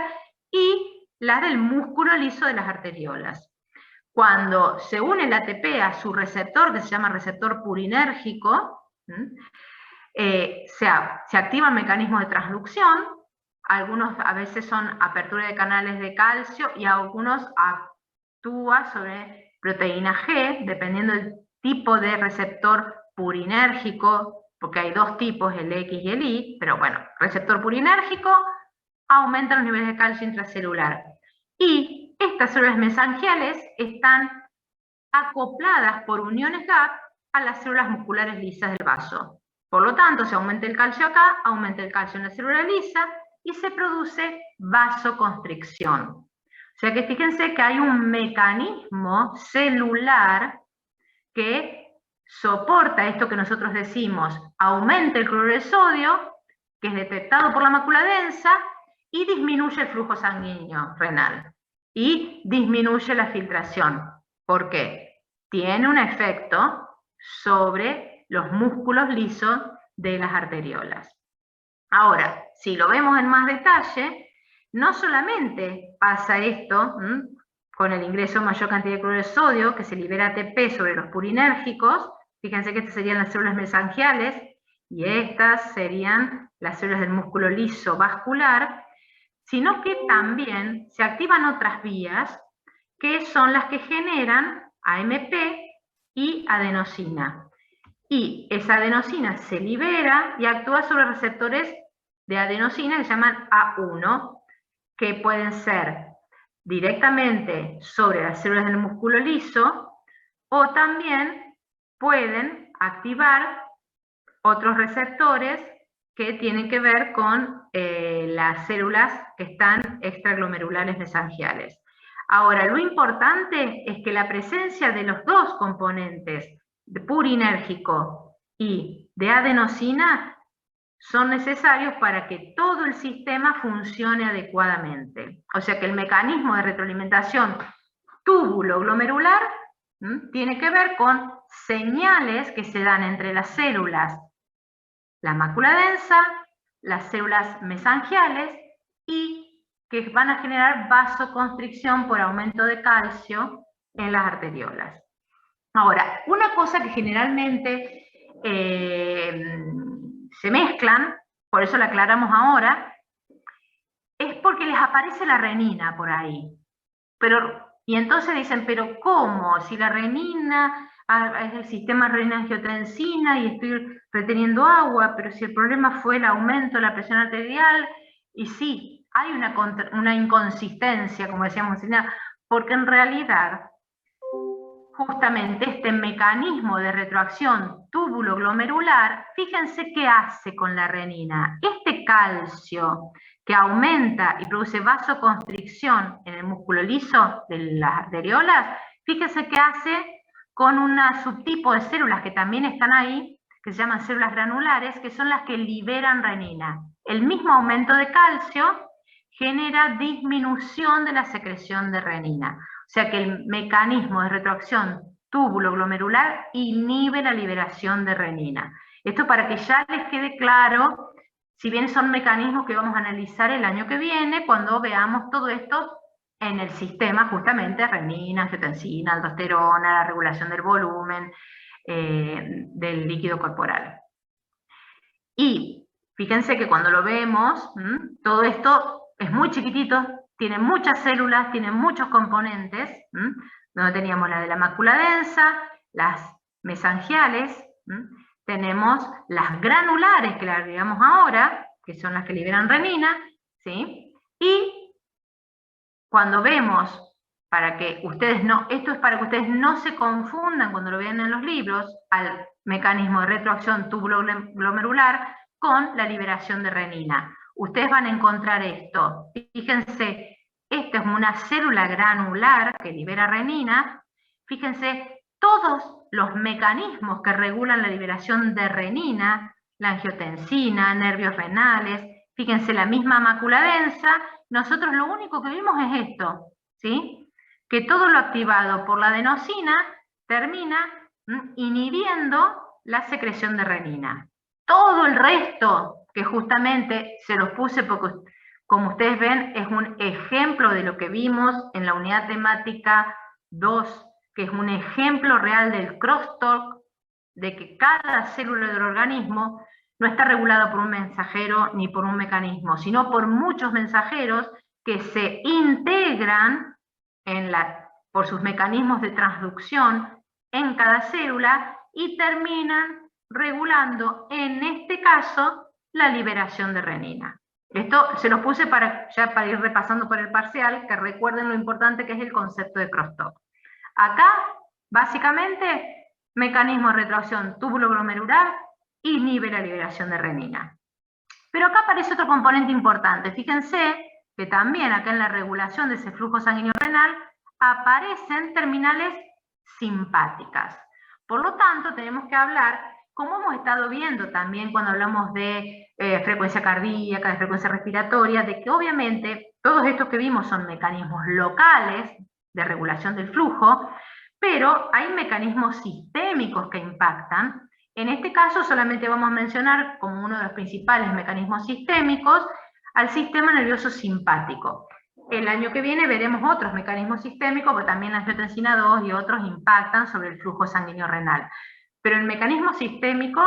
y las del músculo liso de las arteriolas. Cuando se une el ATP a su receptor, que se llama receptor purinérgico, se activa el mecanismo de transducción, algunos a veces son apertura de canales de calcio y algunos actúa sobre proteína G, dependiendo del tipo de receptor purinérgico, porque hay dos tipos, el X y el Y, pero bueno, receptor purinérgico aumenta los niveles de calcio intracelular. Y estas células mesangiales están acopladas por uniones GAP a las células musculares lisas del vaso. Por lo tanto, se aumenta el calcio acá, aumenta el calcio en la célula lisa y se produce vasoconstricción. O sea que fíjense que hay un mecanismo celular que soporta esto que nosotros decimos, aumenta el cloruro de sodio, que es detectado por la mácula densa, y disminuye el flujo sanguíneo renal. Y disminuye la filtración. ¿Por qué? Tiene un efecto sobre los músculos lisos de las arteriolas. Ahora, si lo vemos en más detalle, no solamente pasa esto con el ingreso de mayor cantidad de cloruro de sodio, que se libera ATP sobre los purinérgicos, fíjense que estas serían las células mesangiales, y estas serían las células del músculo liso vascular, sino que también se activan otras vías, que son las que generan AMP y adenosina. Y esa adenosina se libera y actúa sobre receptores de adenosina que se llaman A1, que pueden ser directamente sobre las células del músculo liso, o también pueden activar otros receptores que tienen que ver con las células que están extraglomerulares mesangiales. Ahora, lo importante es que la presencia de los dos componentes, de purinérgico y de adenosina, son necesarios para que todo el sistema funcione adecuadamente. O sea que el mecanismo de retroalimentación túbulo-glomerular tiene que ver con señales que se dan entre las células, la mácula densa, las células mesangiales y que van a generar vasoconstricción por aumento de calcio en las arteriolas. Ahora, una cosa que generalmente se mezclan, por eso la aclaramos ahora, es porque les aparece la renina por ahí. Y entonces dicen, pero ¿cómo? Si la renina es el sistema renina-angiotensina y estoy reteniendo agua, pero si el problema fue el aumento de la presión arterial, y sí, hay una inconsistencia, como decíamos, porque en realidad justamente este mecanismo de retroacción túbulo-glomerular, fíjense qué hace con la renina. Este calcio que aumenta y produce vasoconstricción en el músculo liso de las arteriolas, fíjense qué hace con un subtipo de células que también están ahí, que se llaman células granulares, que son las que liberan renina. El mismo aumento de calcio genera disminución de la secreción de renina. O sea que el mecanismo de retroacción túbulo-glomerular inhibe la liberación de renina. Esto para que ya les quede claro, si bien son mecanismos que vamos a analizar el año que viene, cuando veamos todo esto en el sistema, justamente renina, angiotensina, aldosterona, la regulación del volumen del líquido corporal. Y fíjense que cuando lo vemos, todo esto es muy chiquitito, tiene muchas células, tiene muchos componentes, donde teníamos la de la mácula densa, las mesangiales, tenemos las granulares que le agregamos ahora, que son las que liberan renina, ¿sí? Y cuando vemos, para que ustedes no, esto es para que ustedes no se confundan cuando lo vean en los libros, al mecanismo de retroacción túbulo-glomerular con la liberación de renina. Ustedes van a encontrar esto. Fíjense, esta es una célula granular que libera renina. Fíjense, todos los mecanismos que regulan la liberación de renina, la angiotensina, nervios renales, fíjense, la misma mácula densa, nosotros lo único que vimos es esto, ¿sí? Que todo lo activado por la adenosina termina inhibiendo la secreción de renina. Todo el resto, que justamente se los puse porque, como ustedes ven, es un ejemplo de lo que vimos en la unidad temática 2, que es un ejemplo real del crosstalk, de que cada célula del organismo no está regulada por un mensajero ni por un mecanismo, sino por muchos mensajeros que se integran por sus mecanismos de transducción en cada célula y terminan regulando, en este caso, la liberación de renina. Esto se los puse ya para ir repasando por el parcial, que recuerden lo importante que es el concepto de crosstalk. Acá, básicamente, mecanismo de retroacción túbulo-glomerular inhibe la liberación de renina. Pero acá aparece otro componente importante. Fíjense que también acá en la regulación de ese flujo sanguíneo renal aparecen terminales simpáticas. Por lo tanto, tenemos que hablar, como hemos estado viendo también cuando hablamos de frecuencia cardíaca, de frecuencia respiratoria, de que obviamente todos estos que vimos son mecanismos locales de regulación del flujo, pero hay mecanismos sistémicos que impactan. En este caso solamente vamos a mencionar como uno de los principales mecanismos sistémicos al sistema nervioso simpático. El año que viene veremos otros mecanismos sistémicos, porque también la angiotensina 2 y otros impactan sobre el flujo sanguíneo renal. Pero el mecanismo sistémico,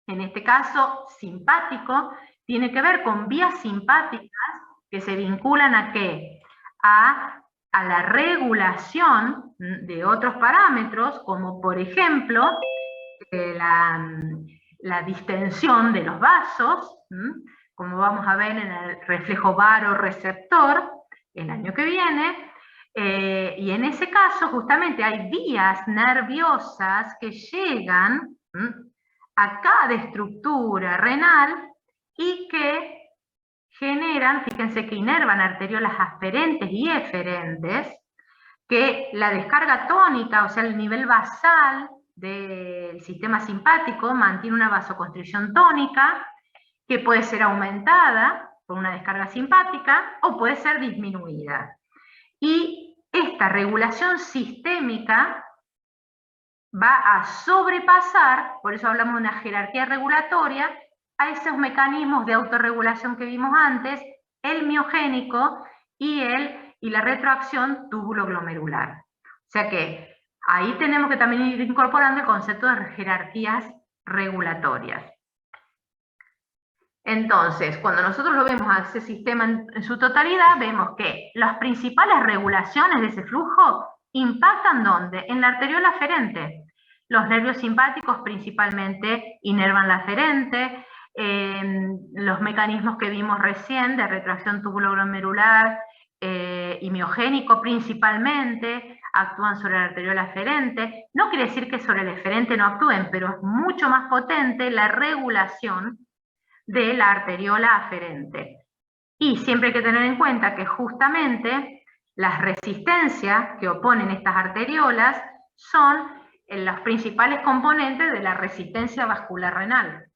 en este caso simpático, tiene que ver con vías simpáticas que se vinculan ¿a qué? A la regulación de otros parámetros, como por ejemplo la distensión de los vasos, como vamos a ver en el reflejo varoreceptor el año que viene, y en ese caso justamente hay vías nerviosas que llegan a cada estructura renal y que generan, fíjense que inervan arteriolas aferentes y eferentes, que la descarga tónica, o sea el nivel basal del sistema simpático mantiene una vasoconstricción tónica que puede ser aumentada por una descarga simpática o puede ser disminuida. Y esta regulación sistémica va a sobrepasar, por eso hablamos de una jerarquía regulatoria, a esos mecanismos de autorregulación que vimos antes, el miogénico y la retroacción túbulo-glomerular. O sea que ahí tenemos que también ir incorporando el concepto de jerarquías regulatorias. Entonces, cuando nosotros lo vemos a ese sistema en su totalidad, vemos que las principales regulaciones de ese flujo impactan ¿dónde? En la arteriola aferente. Los nervios simpáticos principalmente inervan la aferente, los mecanismos que vimos recién de retracción túbulo-glomerular y miogénico principalmente actúan sobre la arteriola aferente. No quiere decir que sobre el eferente no actúen, pero es mucho más potente la regulación de la arteriola aferente. Y siempre hay que tener en cuenta que justamente las resistencias que oponen estas arteriolas son los principales componentes de la resistencia vascular renal.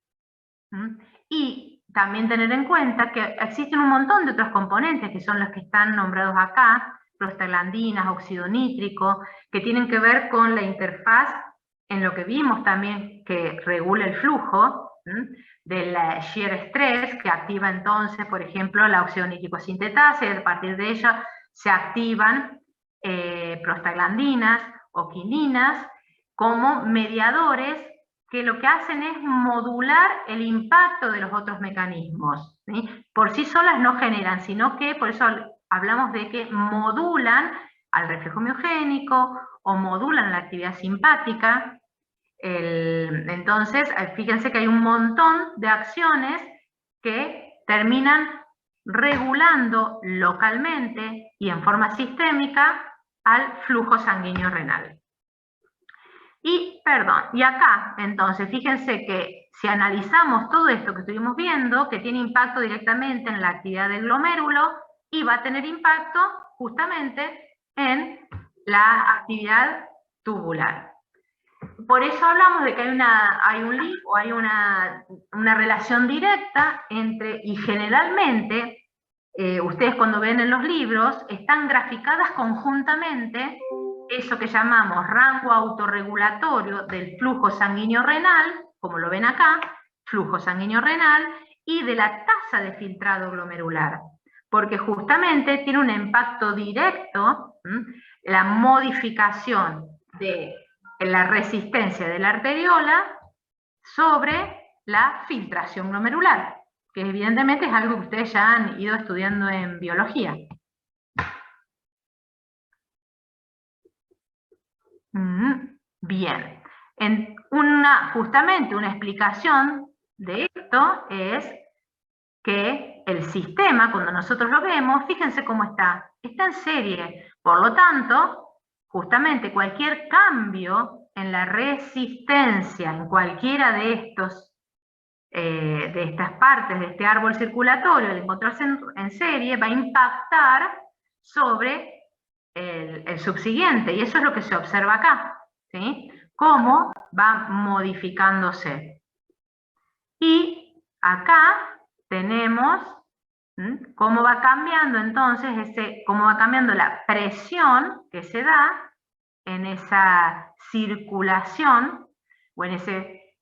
Y también tener en cuenta que existen un montón de otros componentes que son los que están nombrados acá, prostaglandinas, óxido nítrico, que tienen que ver con la interfaz en lo que vimos también que regula el flujo del shear stress, que activa entonces, por ejemplo, la óxido nítrico sintetasa, y a partir de ella se activan prostaglandinas o quininas como mediadores que lo que hacen es modular el impacto de los otros mecanismos, ¿sí? Por sí solas no generan, sino que, por eso hablamos de que modulan al reflejo miogénico o modulan la actividad simpática. Entonces, fíjense que hay un montón de acciones que terminan regulando localmente y en forma sistémica al flujo sanguíneo renal. Y acá, entonces, fíjense que si analizamos todo esto que estuvimos viendo, que tiene impacto directamente en la actividad del glomérulo y va a tener impacto justamente en la actividad tubular. Por eso hablamos de que hay un link o hay una relación directa entre, y generalmente, ustedes cuando ven en los libros, están graficadas conjuntamente eso que llamamos rango autorregulatorio del flujo sanguíneo renal, como lo ven acá, flujo sanguíneo renal, y de la tasa de filtrado glomerular, porque justamente tiene un impacto directo la modificación de la resistencia de la arteriola sobre la filtración glomerular, que evidentemente es algo que ustedes ya han ido estudiando en biología. Bien. Justamente una explicación de esto es que el sistema, cuando nosotros lo vemos, fíjense cómo está en serie. Por lo tanto, justamente cualquier cambio en la resistencia en cualquiera de estas partes de este árbol circulatorio, al encontrarse en serie, va a impactar sobre el subsiguiente, y eso es lo que se observa acá, ¿sí? Cómo va modificándose. Y acá tenemos cómo va cambiando entonces, cómo va cambiando la presión que se da en esa circulación o en ese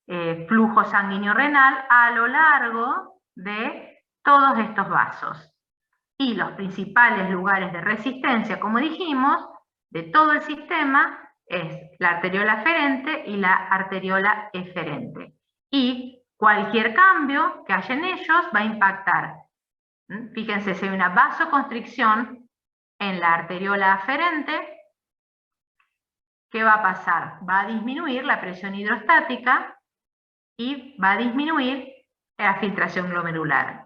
flujo sanguíneo renal a lo largo de todos estos vasos. Y los principales lugares de resistencia, como dijimos, de todo el sistema es la arteriola aferente y la arteriola eferente. Y cualquier cambio que haya en ellos va a impactar. Fíjense, si hay una vasoconstricción en la arteriola aferente, ¿qué va a pasar? Va a disminuir la presión hidrostática y va a disminuir la filtración glomerular.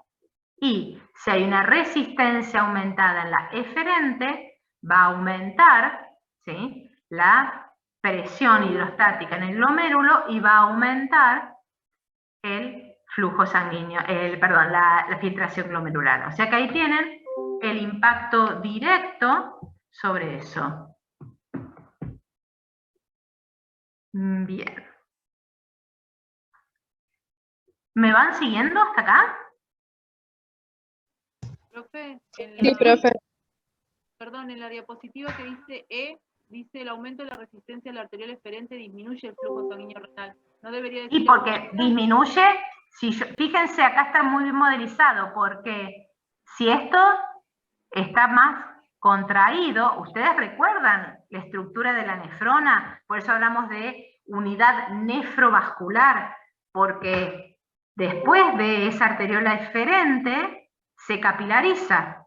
Y si hay una resistencia aumentada en la eferente, va a aumentar, ¿sí?, la presión hidrostática en el glomérulo y va a aumentar el flujo sanguíneo, la filtración glomerular. O sea que ahí tienen el impacto directo sobre eso. Bien. ¿Me van siguiendo hasta acá? Profe, sí, profe. Perdón, en la diapositiva que dice E, dice el aumento de la resistencia a la arteriola eferente disminuye el flujo sanguíneo renal. No debería decir... Y porque disminuye, fíjense, acá está muy modelizado, porque Si esto está más contraído, ustedes recuerdan la estructura de la nefrona, por eso hablamos de unidad nefrovascular, porque después de esa arteriola eferente se capilariza.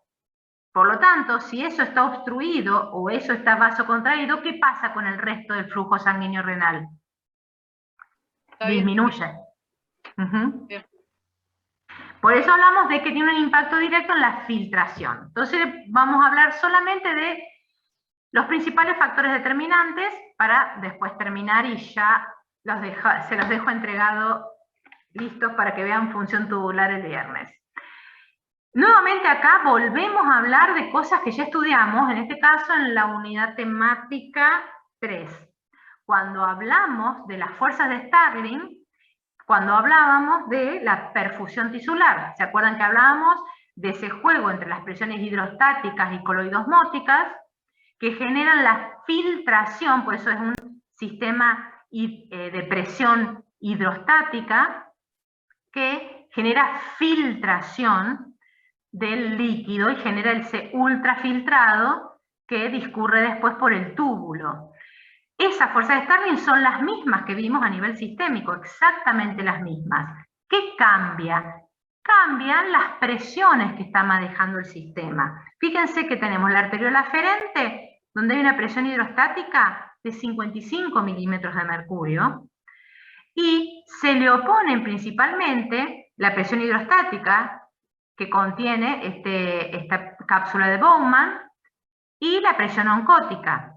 Por lo tanto, si eso está obstruido o eso está vasocontraído, ¿qué pasa con el resto del flujo sanguíneo renal? Disminuye. Por eso hablamos de que tiene un impacto directo en la filtración. Entonces vamos a hablar solamente de los principales factores determinantes para después terminar y ya se los dejo entregado listos para que vean función tubular el viernes. Nuevamente acá volvemos a hablar de cosas que ya estudiamos, en este caso en la unidad temática 3. Cuando hablamos de las fuerzas de Starling, cuando hablábamos de la perfusión tisular. ¿Se acuerdan que hablábamos de ese juego entre las presiones hidrostáticas y coloidosmóticas que generan la filtración, por eso es un sistema de presión hidrostática que genera filtración del líquido y genera ese ultrafiltrado que discurre después por el túbulo. Esas fuerzas de Starling son las mismas que vimos a nivel sistémico, exactamente las mismas. ¿Qué cambia? Cambian las presiones que está manejando el sistema. Fíjense que tenemos la arteriola aferente, donde hay una presión hidrostática de 55 milímetros de mercurio, y se le oponen principalmente la presión hidrostática que contiene esta cápsula de Bowman y la presión oncótica.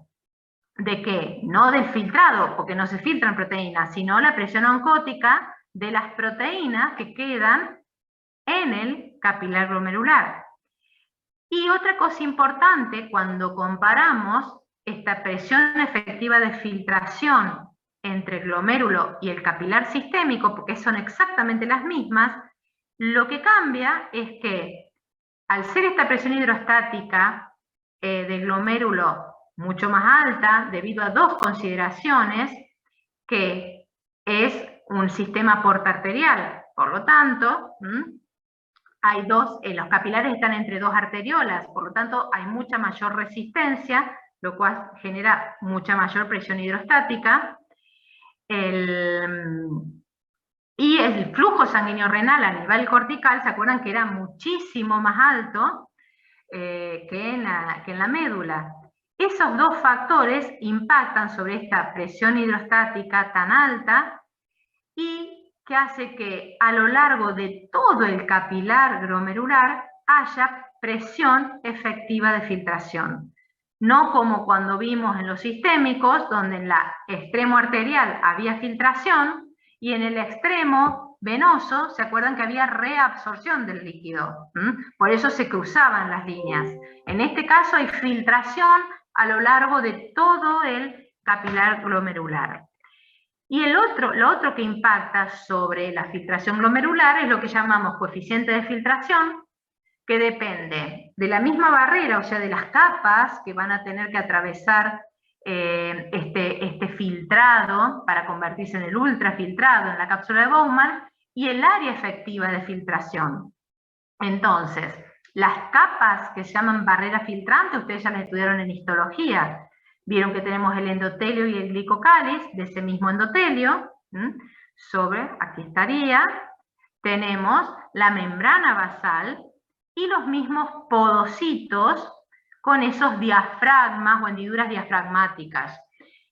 ¿De qué? No del filtrado, porque no se filtran proteínas, sino la presión oncótica de las proteínas que quedan en el capilar glomerular. Y otra cosa importante, cuando comparamos esta presión efectiva de filtración entre el glomérulo y el capilar sistémico, porque son exactamente las mismas, lo que cambia es que al ser esta presión hidrostática del glomérulo mucho más alta, debido a dos consideraciones, que es un sistema portaarterial, por lo tanto, hay los capilares están entre dos arteriolas, por lo tanto hay mucha mayor resistencia, lo cual genera mucha mayor presión hidrostática, y el flujo sanguíneo renal a nivel cortical, ¿se acuerdan que era muchísimo más alto que en la médula? Esos dos factores impactan sobre esta presión hidrostática tan alta y que hace que a lo largo de todo el capilar glomerular haya presión efectiva de filtración. No como cuando vimos en los sistémicos, donde en el extremo arterial había filtración y en el extremo venoso, ¿se acuerdan que había reabsorción del líquido? Por eso se cruzaban las líneas. En este caso hay filtración a lo largo de todo el capilar glomerular. Y lo otro que impacta sobre la filtración glomerular es lo que llamamos coeficiente de filtración, que depende de la misma barrera, o sea, de las capas que van a tener que atravesar este filtrado para convertirse en el ultrafiltrado en la cápsula de Bowman, y el área efectiva de filtración. Entonces, las capas que se llaman barrera filtrante, ustedes ya las estudiaron en histología. Vieron que tenemos el endotelio y el glicocáliz de ese mismo endotelio. Aquí estaría. Tenemos la membrana basal y los mismos podocitos con esos diafragmas o hendiduras diafragmáticas.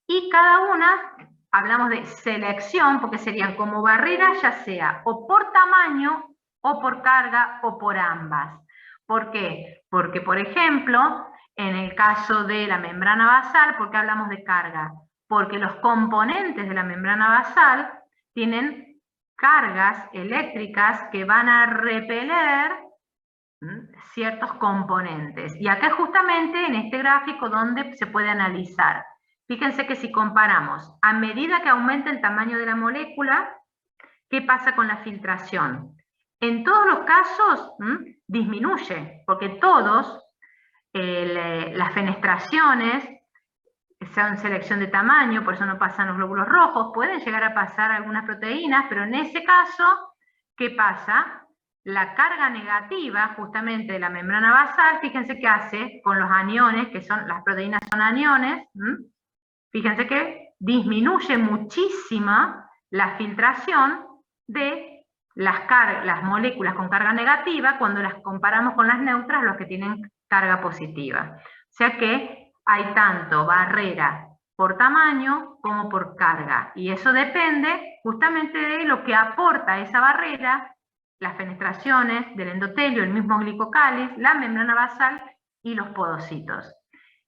Y cada una, hablamos de selección, porque serían como barreras, ya sea o por tamaño, o por carga, o por ambas. ¿Por qué? Porque, por ejemplo, en el caso de la membrana basal, ¿por qué hablamos de carga? Porque los componentes de la membrana basal tienen cargas eléctricas que van a repeler ciertos componentes. Y acá justamente en este gráfico donde se puede analizar. Fíjense que si comparamos, a medida que aumenta el tamaño de la molécula, ¿qué pasa con la filtración? En todos los casos disminuye, porque todos, las fenestraciones, son selección de tamaño, por eso no pasan los glóbulos rojos, pueden llegar a pasar algunas proteínas, pero en ese caso, ¿qué pasa? la carga negativa justamente de la membrana basal, fíjense qué hace con los aniones, que son, las proteínas son aniones, fíjense que disminuye muchísimo la filtración de las moléculas con carga negativa cuando las comparamos con las neutras, los que tienen carga positiva. O sea que hay tanto barrera por tamaño como por carga, y eso depende justamente de lo que aporta esa barrera, las fenestraciones del endotelio, el mismo glicocáliz, la membrana basal y los podocitos.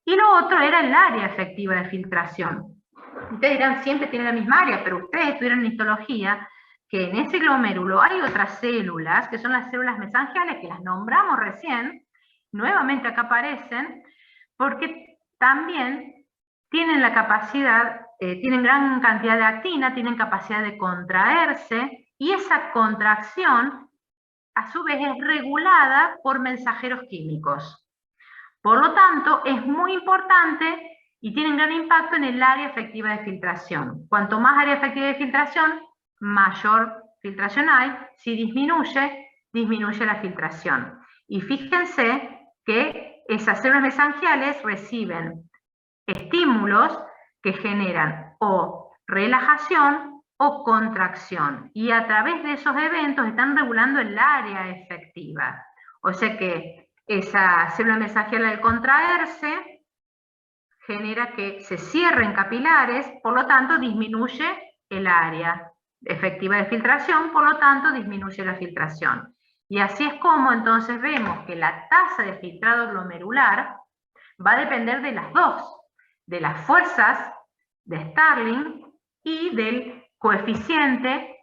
Y lo otro era el área efectiva de filtración. Ustedes dirán, siempre tiene la misma área, pero ustedes estudiaron en histología que en ese glomérulo hay otras células, que son las células mesangiales, que las nombramos recién, nuevamente acá aparecen, porque también tienen la capacidad, tienen gran cantidad de actina, tienen capacidad de contraerse, y esa contracción, a su vez, es regulada por mensajeros químicos. Por lo tanto, es muy importante y tienen gran impacto en el área efectiva de filtración. Cuanto más área efectiva de filtración, mayor filtración hay. Si disminuye, disminuye la filtración. Y fíjense que esas células mesangiales reciben estímulos que generan o relajación o contracción. Y a través de esos eventos están regulando el área efectiva. O sea que esa célula mesangial al contraerse genera que se cierren capilares, por lo tanto disminuye el área efectiva de filtración, por lo tanto disminuye la filtración. Y así es como entonces vemos que la tasa de filtrado glomerular va a depender de las dos, de las fuerzas de Starling y del coeficiente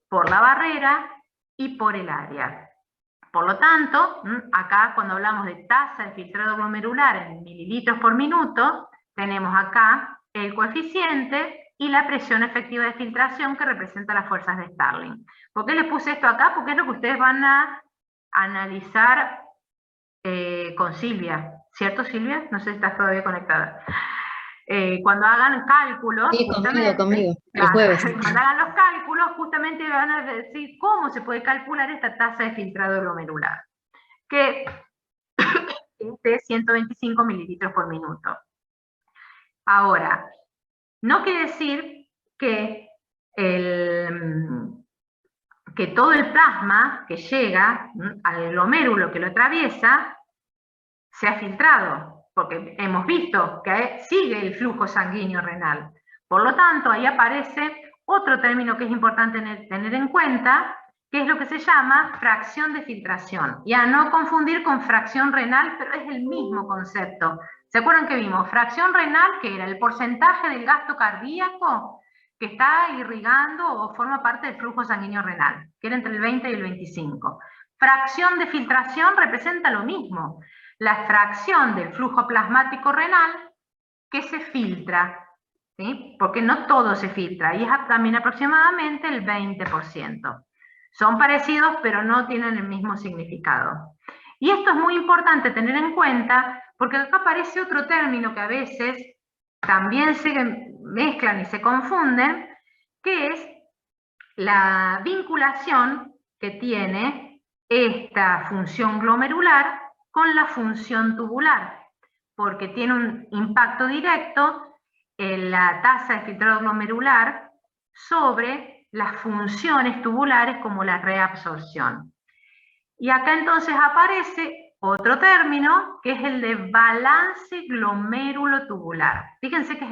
por la barrera y por el área. Por lo tanto, acá cuando hablamos de tasa de filtrado glomerular en mililitros por minuto, tenemos acá el coeficiente y la presión efectiva de filtración que representa las fuerzas de Starling. ¿Por qué les puse esto acá? Porque es lo que ustedes van a analizar con Silvia. ¿Cierto, Silvia? No sé si estás todavía conectada. Cuando hagan cálculos, Sí, conmigo, el jueves. Cuando hagan los cálculos, justamente van a decir cómo se puede calcular esta tasa de filtrado glomerular, que es de 125 mililitros por minuto. Ahora, no quiere decir que todo el plasma que llega al glomérulo que lo atraviesa sea filtrado, porque hemos visto que sigue el flujo sanguíneo renal. Por lo tanto, ahí aparece otro término que es importante tener en cuenta, que es lo que se llama fracción de filtración. Y a no confundir con fracción renal, pero es el mismo concepto. ¿Se acuerdan que vimos? Fracción renal, que era el porcentaje del gasto cardíaco que está irrigando o forma parte del flujo sanguíneo renal, que era entre el 20 y el 25. Fracción de filtración representa lo mismo, la fracción del flujo plasmático renal que se filtra, ¿sí? Porque no todo se filtra, y es también aproximadamente el 20%. Son parecidos, pero no tienen el mismo significado. Y esto es muy importante tener en cuenta, porque acá aparece otro término que a veces también se mezclan y se confunden, que es la vinculación que tiene esta función glomerular con la función tubular, porque tiene un impacto directo en la tasa de filtrado glomerular sobre las funciones tubulares como la reabsorción. Y acá entonces aparece otro término que es el de balance glomérulo-tubular. Fíjense que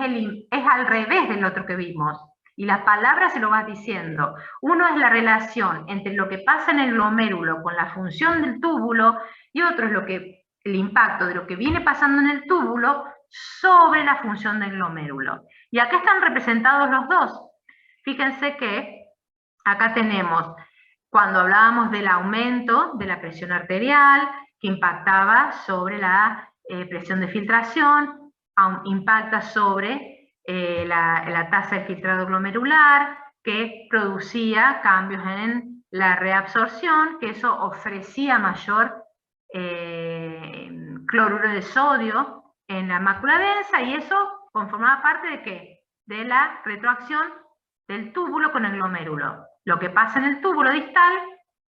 es al revés del otro que vimos. Y las palabras se lo vas diciendo. Uno es la relación entre lo que pasa en el glomérulo con la función del túbulo, y otro es el impacto de lo que viene pasando en el túbulo sobre la función del glomérulo. Y acá están representados los dos. Fíjense que acá tenemos, cuando hablábamos del aumento de la presión arterial, que impactaba sobre la presión de filtración, impacta sobre la tasa de filtrado glomerular, que producía cambios en la reabsorción, que eso ofrecía mayor cloruro de sodio en la mácula densa, y eso conformaba parte de ¿qué? De la retroacción del túbulo con el glomérulo. Lo que pasa en el túbulo distal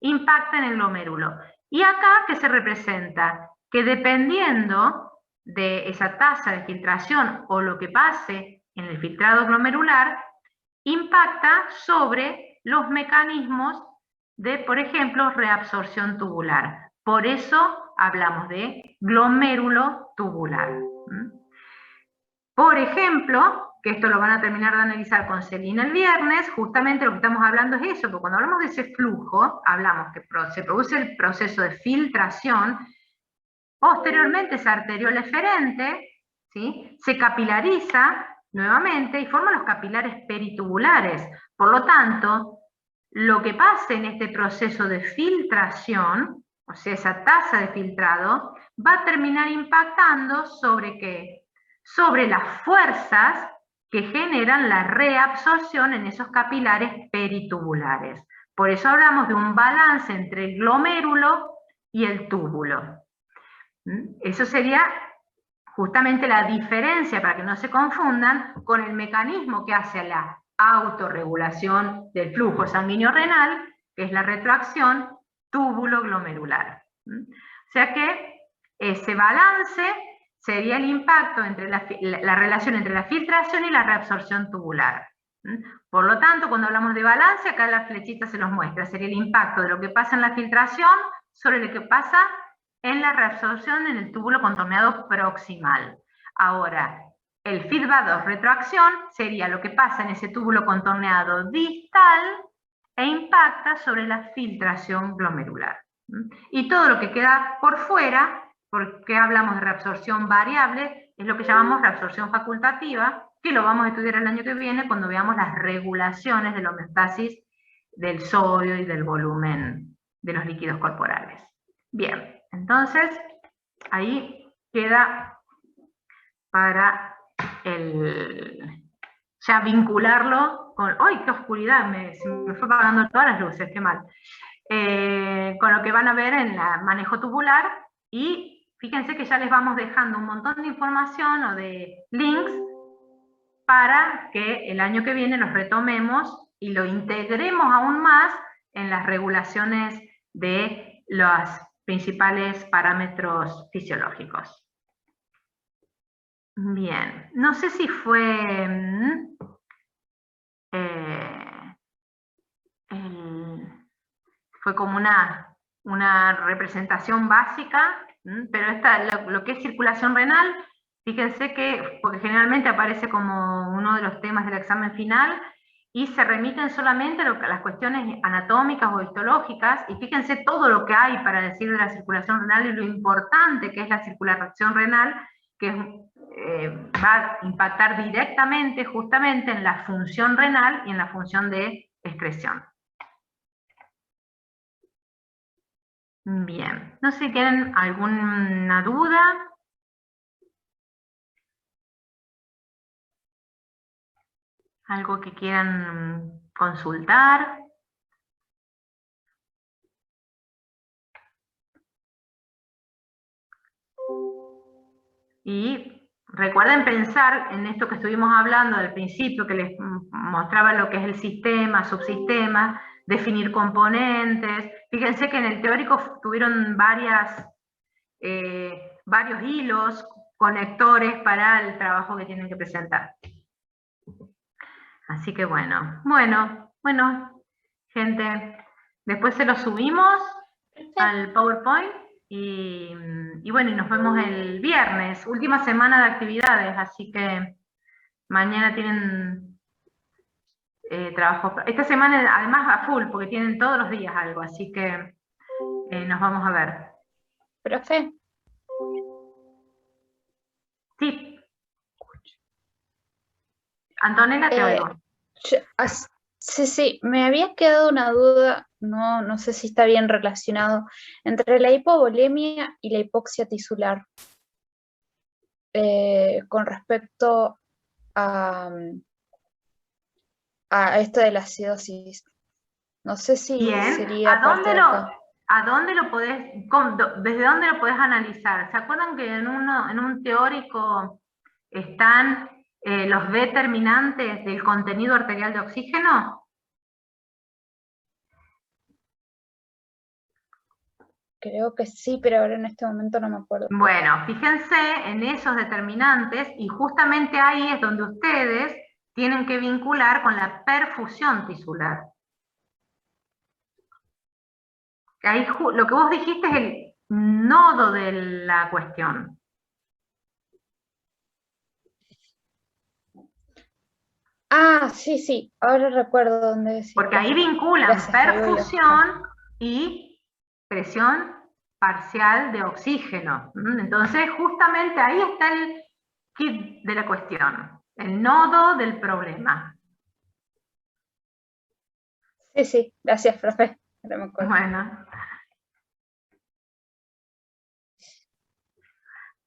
impacta en el glomérulo. Y acá, ¿qué se representa? Que dependiendo de esa tasa de filtración o lo que pase en el filtrado glomerular, impacta sobre los mecanismos de, por ejemplo, reabsorción tubular. Por eso hablamos de glomérulo tubular. Por ejemplo, que esto lo van a terminar de analizar con Celina el viernes, justamente lo que estamos hablando es eso, porque cuando hablamos de ese flujo, hablamos que se produce el proceso de filtración, posteriormente esa arteriol eferente, ¿sí?, se capilariza nuevamente y forma los capilares peritubulares. Por lo tanto, lo que pase en este proceso de filtración, o sea, esa tasa de filtrado, va a terminar impactando sobre ¿qué? Sobre las fuerzas que generan la reabsorción en esos capilares peritubulares. Por eso hablamos de un balance entre el glomérulo y el túbulo. Eso sería justamente la diferencia, para que no se confundan, con el mecanismo que hace la autorregulación del flujo sanguíneo renal, que es la retroacción túbulo-glomerular. O sea que ese balance sería el impacto entre la relación entre la filtración y la reabsorción tubular. Por lo tanto, cuando hablamos de balance, acá la flechita se los muestra, sería el impacto de lo que pasa en la filtración sobre lo que pasa en la reabsorción en el túbulo contorneado proximal. Ahora, el feedback o retroacción sería lo que pasa en ese túbulo contorneado distal e impacta sobre la filtración glomerular. Y todo lo que queda por fuera, porque hablamos de reabsorción variable, es lo que llamamos reabsorción facultativa, que lo vamos a estudiar el año que viene cuando veamos las regulaciones de la homeostasis del sodio y del volumen de los líquidos corporales. Bien, entonces ahí queda para ya vincularlo con... ¡Ay, qué oscuridad! Se me fue apagando todas las luces, qué mal. Con lo que van a ver en el manejo tubular, y fíjense que ya les vamos dejando un montón de información o de links para que el año que viene los retomemos y lo integremos aún más en las regulaciones de los principales parámetros fisiológicos. Bien, no sé si fue fue como una representación básica, pero lo que es circulación renal, fíjense que, porque generalmente aparece como uno de los temas del examen final, y se remiten solamente a las cuestiones anatómicas o histológicas, y fíjense todo lo que hay para decir de la circulación renal y lo importante que es la circulación renal, que va a impactar directamente justamente en la función renal y en la función de excreción. Bien, no sé si tienen alguna duda. Algo que quieran consultar. Y recuerden pensar en esto que estuvimos hablando al principio, que les mostraba lo que es el sistema, subsistema, definir componentes. Fíjense que en el teórico tuvieron varios hilos, conectores para el trabajo que tienen que presentar. Así que bueno, gente, después se lo subimos al PowerPoint y bueno, y nos vemos el viernes, última semana de actividades, así que mañana tienen trabajo. Esta semana además a full, porque tienen todos los días algo, así que nos vamos a ver. Profe. Sí. Antonella, te oigo. Sí, me había quedado una duda, no sé si está bien relacionado, entre la hipovolemia y la hipoxia tisular, con respecto a esto de la acidosis. No sé si bien, sería parte de acá. ¿A dónde lo podés, desde dónde lo podés analizar? ¿Se acuerdan que en un teórico están los determinantes del contenido arterial de oxígeno? Creo que sí, pero ahora en este momento no me acuerdo. Bueno, fíjense en esos determinantes y justamente ahí es donde ustedes tienen que vincular con la perfusión tisular. Ahí lo que vos dijiste es el nodo de la cuestión. Ah, sí, ahora recuerdo dónde decía. Porque ahí vinculan Gracias, ahí voy a perfusión y presión parcial de oxígeno. Entonces, justamente ahí está el kit de la cuestión, el nodo del problema. Sí, gracias, profe. Ahora me acuerdo.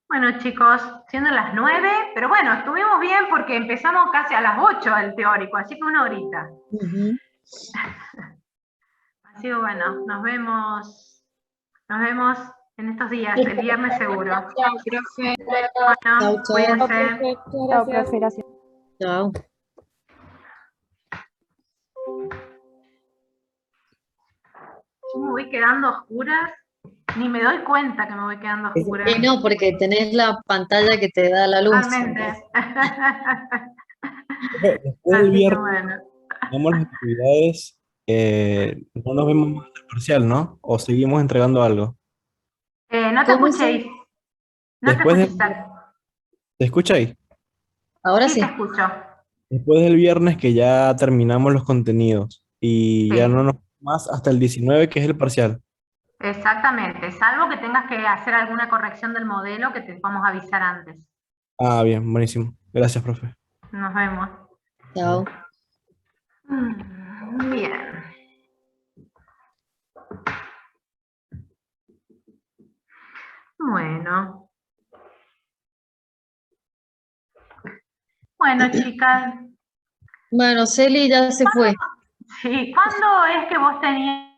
Bueno, chicos, siendo las 9, pero bueno, estuvimos bien porque empezamos casi a las 8 el teórico, así que una horita. Así que bueno, nos vemos en estos días, el viernes seguro. Chao, profe. Bueno, cuídense. Chao, profe, gracias. Chao. Yo me voy quedando a oscuras, ni me doy cuenta que me voy quedando a oscuras. No, porque tenés la pantalla que te da la luz. Totalmente. Después del Así que viernes, bueno. tenemos las actividades, no nos vemos más del parcial, ¿no? ¿O seguimos entregando algo? No te ¿Cómo escuché. No Después te de- escuché. ¿Te escucha ahí? Ahora Sí, sí. te escucho. Después del viernes que ya terminamos los contenidos y ya Sí. no nos más hasta el 19 que es el parcial. Exactamente, salvo que tengas que hacer alguna corrección del modelo que te vamos a avisar antes. Ah, bien, buenísimo. Gracias, profe. Nos vemos. Chao. Bien. Bueno. Bueno, chicas. Bueno, Celi ya se fue. Sí, ¿cuándo es que vos tenías